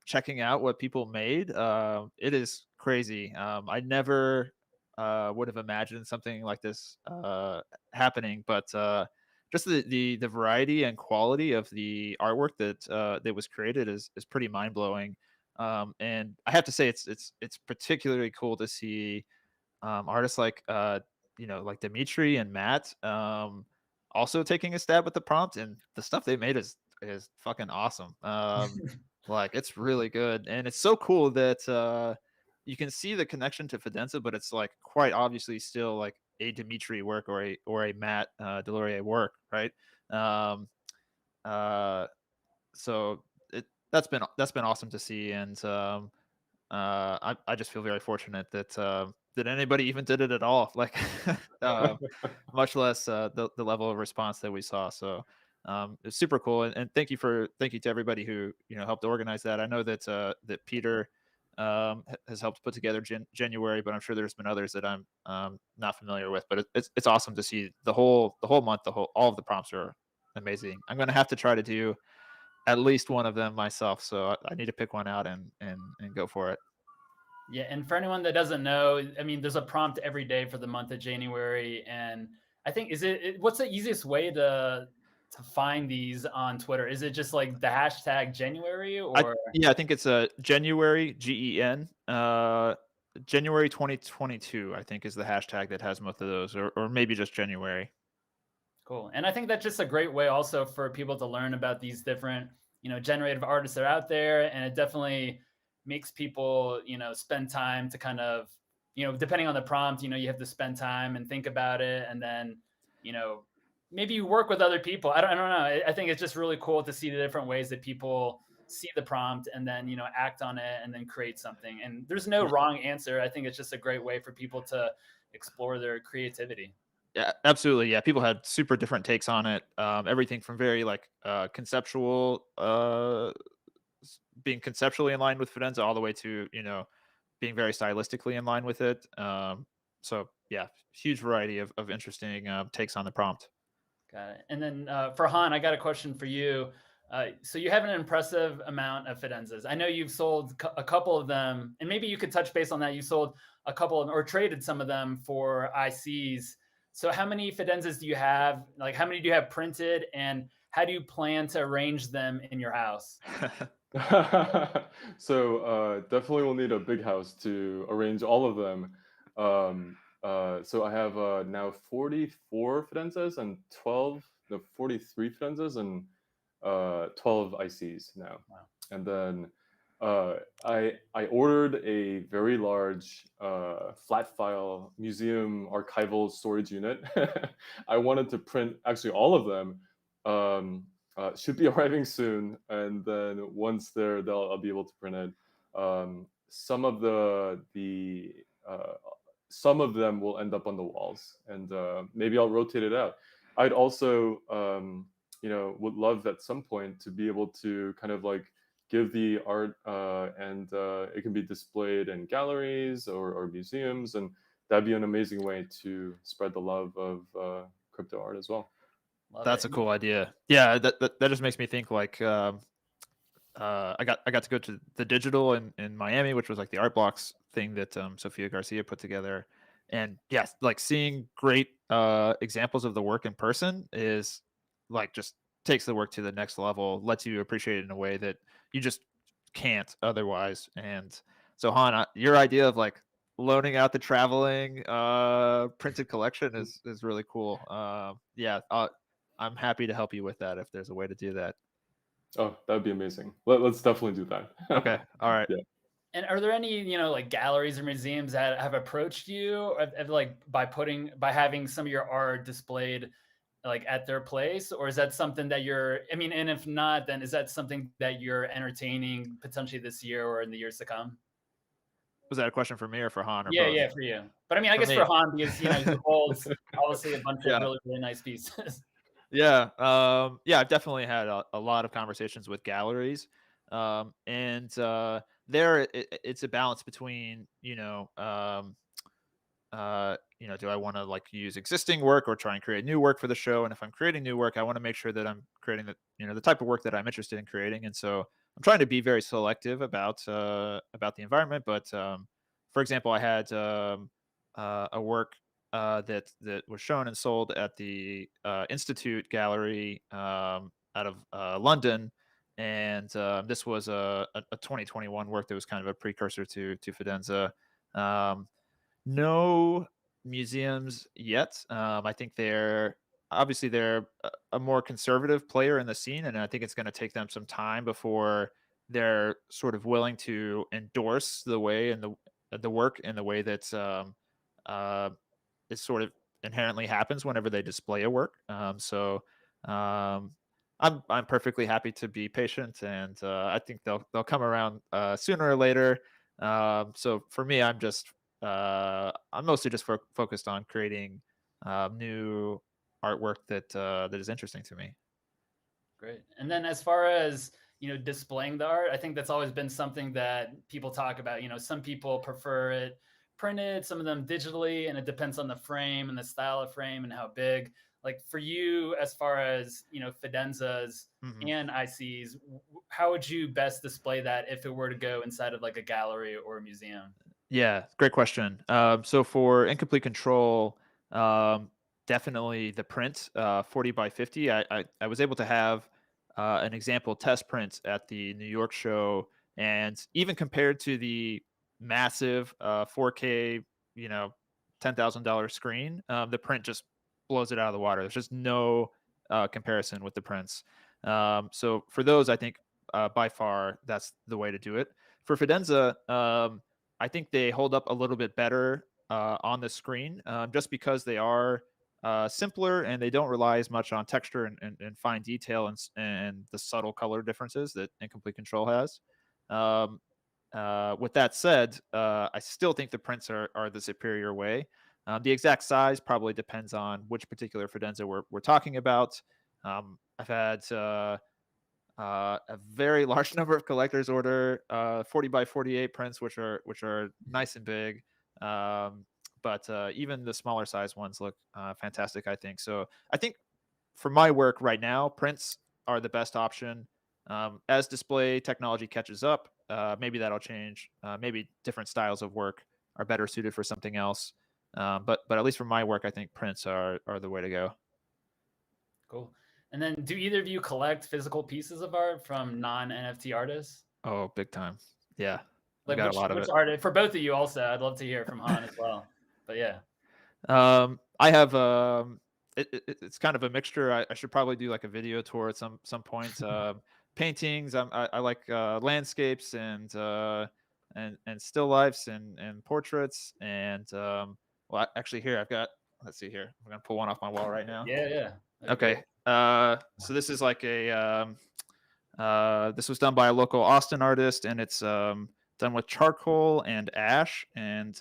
checking out what people made. It is crazy. I never would have imagined something like this happening, but just the variety and quality of the artwork that was created is pretty mind blowing. And I have to say, it's particularly cool to see artists like like Dimitri and Matt also taking a stab at the prompt, and the stuff they made is fucking awesome. Like it's really good, and it's so cool that you can see the connection to Fidenza, but it's like quite obviously still like a Dimitri work or a Matt Delorier work, right? Um, uh, so that's been awesome to see, and I just feel very fortunate that anybody even did it at all, like much less the level of response that we saw. So it's super cool, and thank you to everybody who helped organize that. I know that Peter has helped put together January, but I'm sure there's been others that I'm not familiar with. But it's awesome to see the whole month, all of the prompts are amazing. I'm gonna have to try to do at least one of them myself. So I need to pick one out and go for it. Yeah, and for anyone that doesn't know, I mean, there's a prompt every day for the month of January, and I think what's the easiest way to find these on Twitter? Is it just like the hashtag January or Yeah, I think it's a Genuary GEN. January 2022, I think, is the hashtag that has most of those, or maybe just January. cool? And I think that's just a great way also for people to learn about these different, generative artists that are out there, and it definitely makes people, spend time to kind of, depending on the prompt, you have to spend time and think about it, and then, you know, maybe you work with other people. I don't know. I think it's just really cool to see the different ways that people see the prompt and then, act on it and then create something. And there's no wrong answer. I think it's just a great way for people to explore their creativity. Yeah, absolutely. Yeah, people had super different takes on it. Everything from very like conceptual, being conceptually in line with Fidenza, all the way to being very stylistically in line with it. So yeah, huge variety of interesting takes on the prompt. Got it. And then for Han, I got a question for you. So you have an impressive amount of Fidenzas. I know you've sold a couple of them, and maybe you could touch base on that. You sold a couple of, or traded some of them for ICs. So how many Fidenzas do you have? Like, how many do you have printed, and how do you plan to arrange them in your house? So definitely will need a big house to arrange all of them. So I have now 44 Fidenzas and 43 Fidenzas and 12 ICs now. Wow. And then I ordered a very large flat file museum archival storage unit. I wanted to print actually all of them. Should be arriving soon, and then once I'll be able to print it. Some of some of them will end up on the walls, and maybe I'll rotate it out. I'd also would love at some point to be able to kind of like give the art and it can be displayed in galleries or museums, and that'd be an amazing way to spread the love of crypto art as well. That's a cool idea. Yeah, that just makes me think like I got to go to the digital in Miami, which was like the Art Blocks thing that Sofia Garcia put together. And yes, like seeing great examples of the work in person is like just takes the work to the next level, lets you appreciate it in a way that you just can't otherwise. And so Han, your idea of like loaning out the traveling printed collection is really cool. Yeah, I'm happy to help you with that if there's a way to do that. Oh, that would be amazing. Let's definitely do that. Okay. All right. Yeah. And are there any, like galleries or museums that have approached you like by having some of your art displayed like at their place? Or is that something that and if not, then is that something that you're entertaining potentially this year or in the years to come? Was that a question for me or for Han or Yeah, both? yeah, for you. But I mean, I guess me. for Han, because he holds obviously a bunch Yeah. of really, really nice pieces. Yeah. I've definitely had a lot of conversations with galleries. And there it's a balance between, do I want to like use existing work or try and create new work for the show? And if I'm creating new work, I want to make sure that I'm creating the type of work that I'm interested in creating. And so I'm trying to be very selective about the environment. But for example, I had a work that was shown and sold at the Institute Gallery out of London. And this was a 2021 work that was kind of a precursor to Fidenza. No museums yet. I think they're a more conservative player in the scene, and I think it's going to take them some time before they're sort of willing to endorse the way and the work in the way that it sort of inherently happens whenever they display a work. So I'm perfectly happy to be patient, and I think they'll come around sooner or later. So for me, I'm mostly just focused on creating new artwork that is interesting to me. Great. And then as far as, displaying the art, I think that's always been something that people talk about. Some people prefer it printed, some of them digitally, and it depends on the frame and the style of frame and how big. Like for you, as far as, Fidenzas and ICs, how would you best display that if it were to go inside of like a gallery or a museum? Yeah, great question. So for incomplete control, definitely the print 40 by 50. I was able to have an example test print at the New York show, and even compared to the massive 4K, $10,000 screen, the print just blows it out of the water. There's just no comparison with the prints. So for those, I think by far that's the way to do it. For Fidenza, I think they hold up a little bit better on the screen, just because they are simpler, and they don't rely as much on texture and fine detail and the subtle color differences that incomplete control has. With that said, I still think the prints are the superior way. The exact size probably depends on which particular Fidenza we're talking about. I've had a very large number of collectors order 40 by 48 prints, which are nice and big. But even the smaller size ones look fantastic, I think. So I think for my work right now, prints are the best option. As display technology catches up, maybe that'll change. Maybe different styles of work are better suited for something else. But at least for my work, I think prints are the way to go. Cool. And then, do either of you collect physical pieces of art from non-NFT artists? Oh, big time. Yeah, I Like got a lot of which it. artist for both of you? Also, I'd love to hear from Han as well. But yeah, I have it's kind of a mixture. I should probably do like a video tour at some point. Paintings. I like landscapes and still lifes and portraits and well, actually here I've got. Let's see here. I'm gonna pull one off my wall right now. yeah. That'd be Okay. So this is like a this was done by a local Austin artist, and it's done with charcoal and ash. And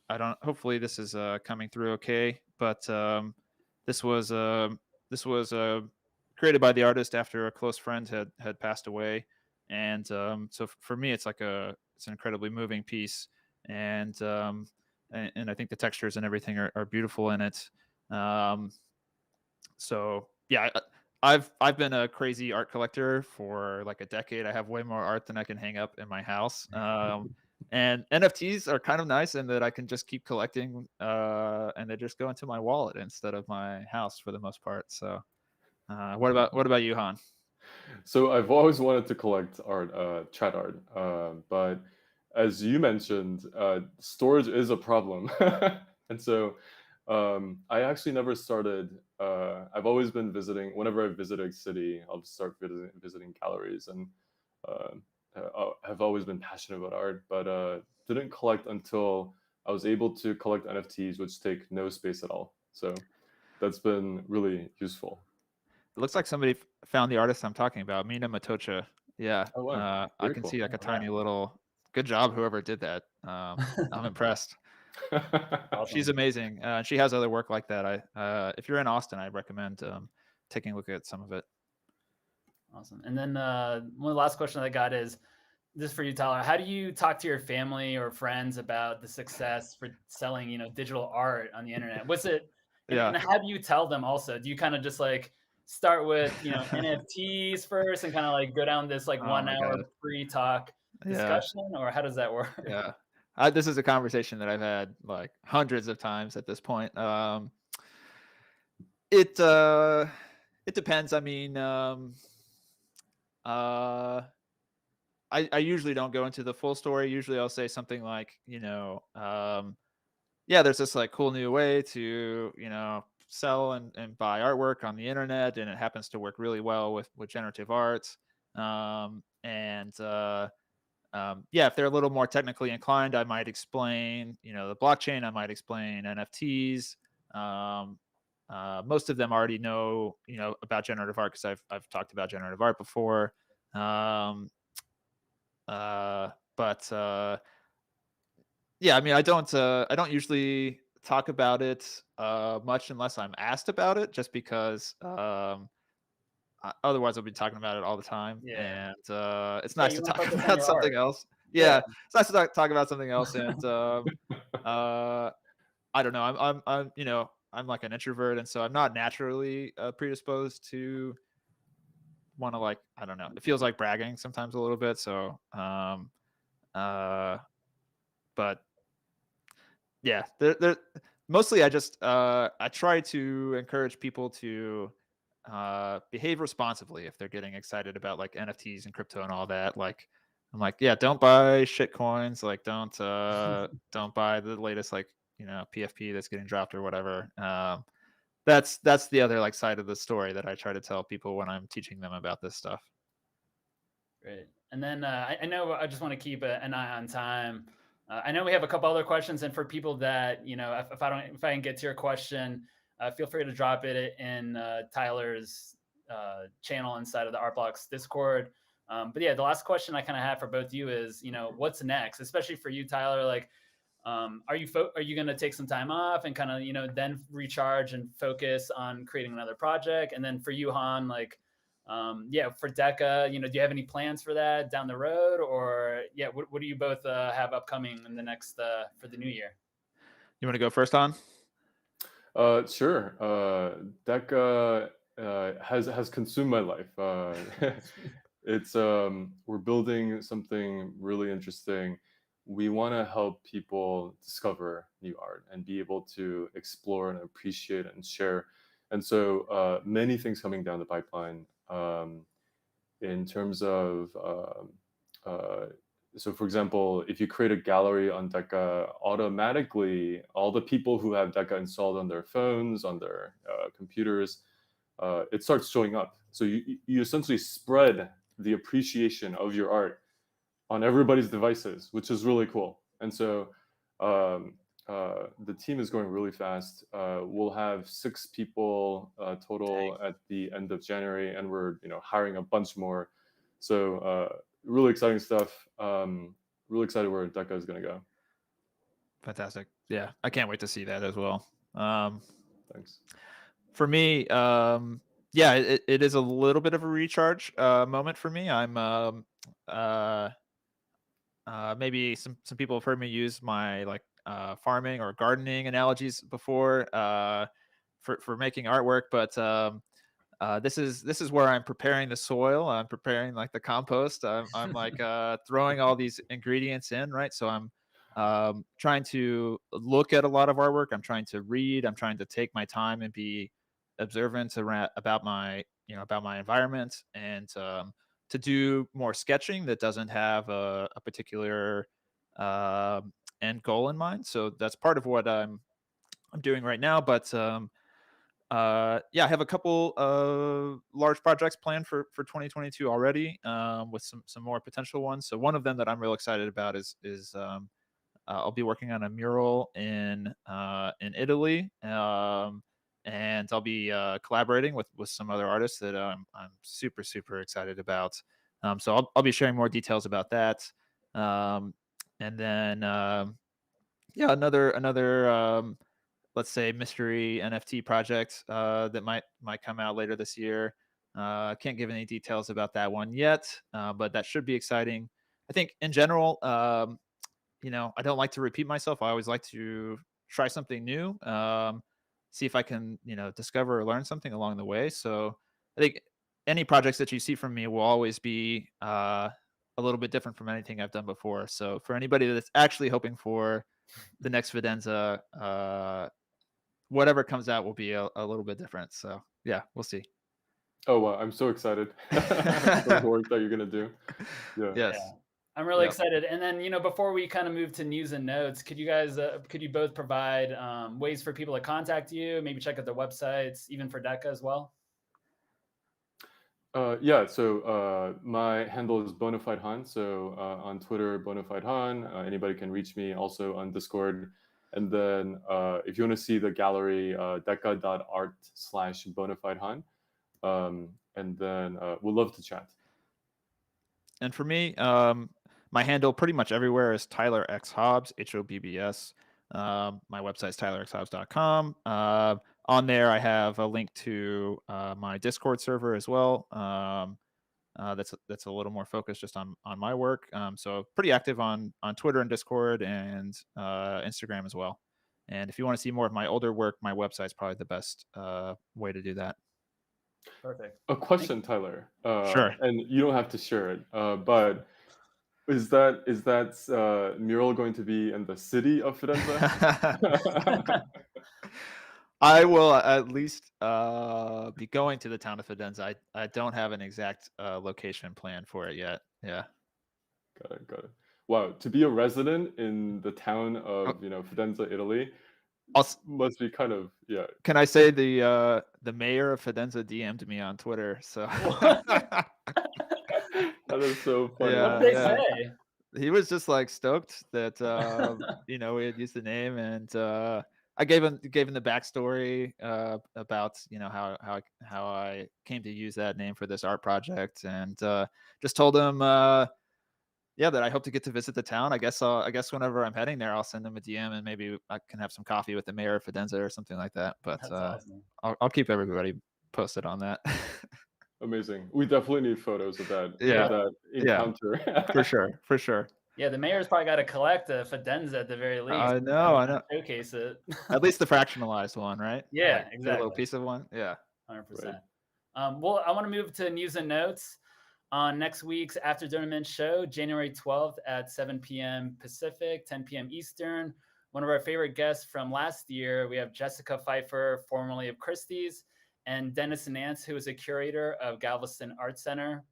I don't. Hopefully, this is coming through okay. But this was created by the artist after a close friend had passed away, and so for me, it's an incredibly moving piece, and I think the textures and everything are beautiful in it. So yeah, I've been a crazy art collector for like a decade. I have way more art than I can hang up in my house. And NFTs are kind of nice in that I can just keep collecting, and they just go into my wallet instead of my house for the most part. So, what about you, Han? So I've always wanted to collect art, chat art, but as you mentioned, storage is a problem, and so I actually never started. I've always been visiting. Whenever I visit a city, I'll start visiting galleries, and uh, I've always been passionate about art, but didn't collect until I was able to collect NFTs, which take no space at all. So that's been really useful. It looks like somebody found the artist I'm talking about, Mina Matocha. Yeah, Oh wow, I very can cool. see like a Oh, wow. tiny little. Good job, whoever did that. I'm impressed. She's Awesome. amazing. She has other work like that. If you're in Austin, I recommend taking a look at some of it. Awesome. And then one of the last questions I got is this for you, Tyler. How do you talk to your family or friends about the success for selling, digital art on the internet? What's it? And, Yeah. and how do you tell them also? Do you kind of just like start with, NFTs first and kind of like go down this like Oh one my hour god. pre-talk Yeah. discussion, or how does that work? Yeah. This is a conversation that I've had like hundreds of times at this point. It depends. I mean, I usually don't go into the full story. Usually I'll say something like, yeah, there's this like cool new way to, sell and buy artwork on the internet, and it happens to work really well with generative art. And yeah, if they're a little more technically inclined, I might explain, the blockchain. I might explain NFTs. Most of them already know, about generative art because I've talked about generative art before. But yeah, I mean, I don't usually talk about it much unless I'm asked about it, just because otherwise I'll be talking about it all the time, Yeah. and it's Yeah, nice you to want to talk focus on about your something art. else. Yeah. Yeah, it's nice to talk about something else, and uh, I don't know. I'm I'm like an introvert, and so I'm not naturally predisposed to want to, like, I don't know. It feels like bragging sometimes a little bit. So uh, but yeah, there mostly I just I try to encourage people to behave responsibly if they're getting excited about like NFTs and crypto and all that. Like, I'm like, yeah, don't buy shit coins. Like, don't buy the latest like, PFP that's getting dropped or whatever. That's the other like side of the story that I try to tell people when I'm teaching them about this stuff. Great. And then I know I just want to keep an eye on time. I know we have a couple other questions, and for people that if I can get to your question, feel free to drop it in Tyler's channel inside of the Artblocks Discord. But yeah, the last question I kind of have for both of you is, what's next, especially for you, Tyler? Like, are you going to take some time off and kind of then recharge and focus on creating another project? And then for you, Han, like, for Deca, do you have any plans for that down the road, or what do you both have upcoming in the next for the new year? You want to go first, Han? Sure. Deca has consumed my life. It's we're building something really interesting. We want to help people discover new art and be able to explore and appreciate and share. And so many things coming down the pipeline in terms of so for example, if you create a gallery on Deca, automatically all the people who have Deca installed on their phones, on their computers, it starts showing up. So you essentially spread the appreciation of your art on everybody's devices, which is really cool. And so the team is going really fast. We'll have 6 people total at the end of January, and we're hiring a bunch more. So really exciting stuff. Really excited where Deca is going to go. Fantastic. Yeah, I can't wait to see that as well. Thanks. For me, it is a little bit of a recharge moment for me. I'm maybe some people have heard me use my farming or gardening analogies before for making artwork, but this is where I'm preparing the soil. I'm preparing like the compost. I'm like throwing all these ingredients in, right? So I'm trying to look at a lot of artwork. I'm trying to read. I'm trying to take my time and be observant about my environment, and to do more sketching that doesn't have a particular end goal in mind. So that's part of what I'm doing right now. But I have a couple of large projects planned for 2022 already, with some more potential ones. So one of them that I'm real excited about is I'll be working on a mural in Italy, and I'll be collaborating with some other artists that I'm super excited about. So I'll be sharing more details about that. And then another let's say mystery NFT project that might come out later this year. Can't give any details about that one yet, but that should be exciting. I think in general, I don't like to repeat myself. I always like to try something new, see if I can, discover or learn something along the way. So I think any projects that you see from me will always be a little bit different from anything I've done before. So for anybody that's actually hoping for the next Fidenza, whatever comes out will be a little bit different. So yeah, we'll see. Oh wow, I'm so excited for the work that you're gonna do. Yeah. Yes. Yeah. I'm really excited. And then, before we kind of move to news and notes, could you both provide ways for people to contact you, maybe check out their websites, even for Deca as well? So my handle is bonafidehan. So on Twitter, bonafidehan. Anybody can reach me, also on Discord. And then if you want to see the gallery, deca.art/bonafidehan. And then we'd love to chat. And for me, my handle pretty much everywhere is Tyler X Hobbs, Hobbs. My website is tylerxhobbs.com. On there, I have a link to my Discord server as well. That's a little more focused just on my work. So pretty active on Twitter and Discord and Instagram as well. And if you want to see more of my older work, my website is probably the best way to do that. Perfect. A question, Tyler. Sure. And you don't have to share it, but is that mural going to be in the city of Fidenza? I will at least be going to the town of Fidenza. I don't have an exact location plan for it yet. Yeah. Got it. Wow, to be a resident in the town of Fidenza, Italy, must be kind of Can I say the mayor of Fidenza DM'd me on Twitter? So that is so funny. What did they say? he was just like stoked that you know, we had used the name, and I gave him the backstory about, you know, how I came to use that name for this art project, and just told him yeah, that I hope to get to visit the town. I guess whenever I'm heading there, I'll send him a DM, and maybe I can have some coffee with the mayor of Fidenza or something like that. But That's awesome. I'll keep everybody posted on that. Amazing. We definitely need photos of that. Yeah. Of that Yeah. encounter. For sure. Yeah, the mayor's probably got to collect a Fidenza at the very least. I know. Showcase it. At least the fractionalized one, right? Yeah, Like, get a exactly. little piece of one. Yeah. 100%. Well, I want to move to news and notes on next week's After Tournament show, January 12th at 7 p.m. Pacific, 10 p.m. Eastern. One of our favorite guests from last year, we have Jessica Pfeiffer, formerly of Christie's, and Dennis Nance, who is a curator of Galveston Art Center.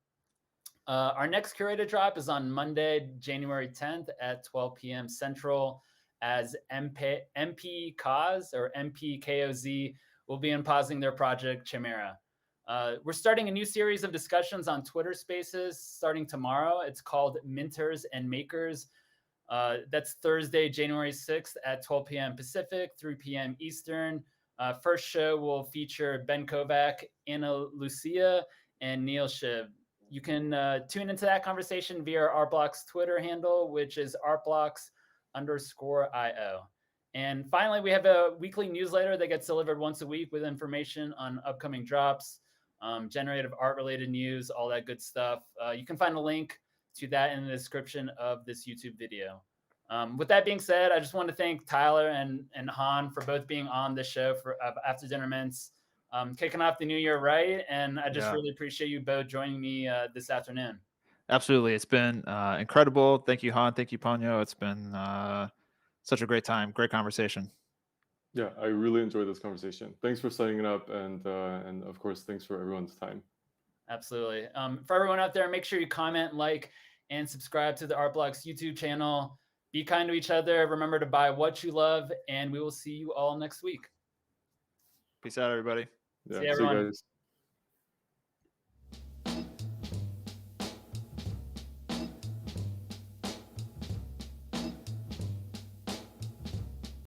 Our next curated drop is on Monday, January 10th at 12 p.m. Central, as MP Koz or MPKOZ will be imposing their project Chimera. We're starting a new series of discussions on Twitter Spaces starting tomorrow. It's called Minters and Makers. That's Thursday, January 6th at 12 p.m. Pacific, 3 p.m. Eastern. First show will feature Ben Kovac, Anna Lucia, and Neil Shiv. You can tune into that conversation via our Artblocks Twitter handle, which is artblocks_IO. And finally, we have a weekly newsletter that gets delivered once a week with information on upcoming drops, generative art related news, all that good stuff. You can find a link to that in the description of this YouTube video. With that being said, I just want to thank Tyler and Han for both being on the show for After Dinner Mints. Kicking off the new year right, and I just really appreciate you both joining me this afternoon. Absolutely. It's been incredible. Thank you, Han. Thank you, Ponyo. It's been such a great time. Great conversation. Yeah, I really enjoyed this conversation. Thanks for setting it up, and of course, thanks for everyone's time. Absolutely. For everyone out there, make sure you comment, like, and subscribe to the Artblocks YouTube channel. Be kind to each other. Remember to buy what you love, and we will see you all next week. Peace out, everybody. Yeah, see everyone. you guys.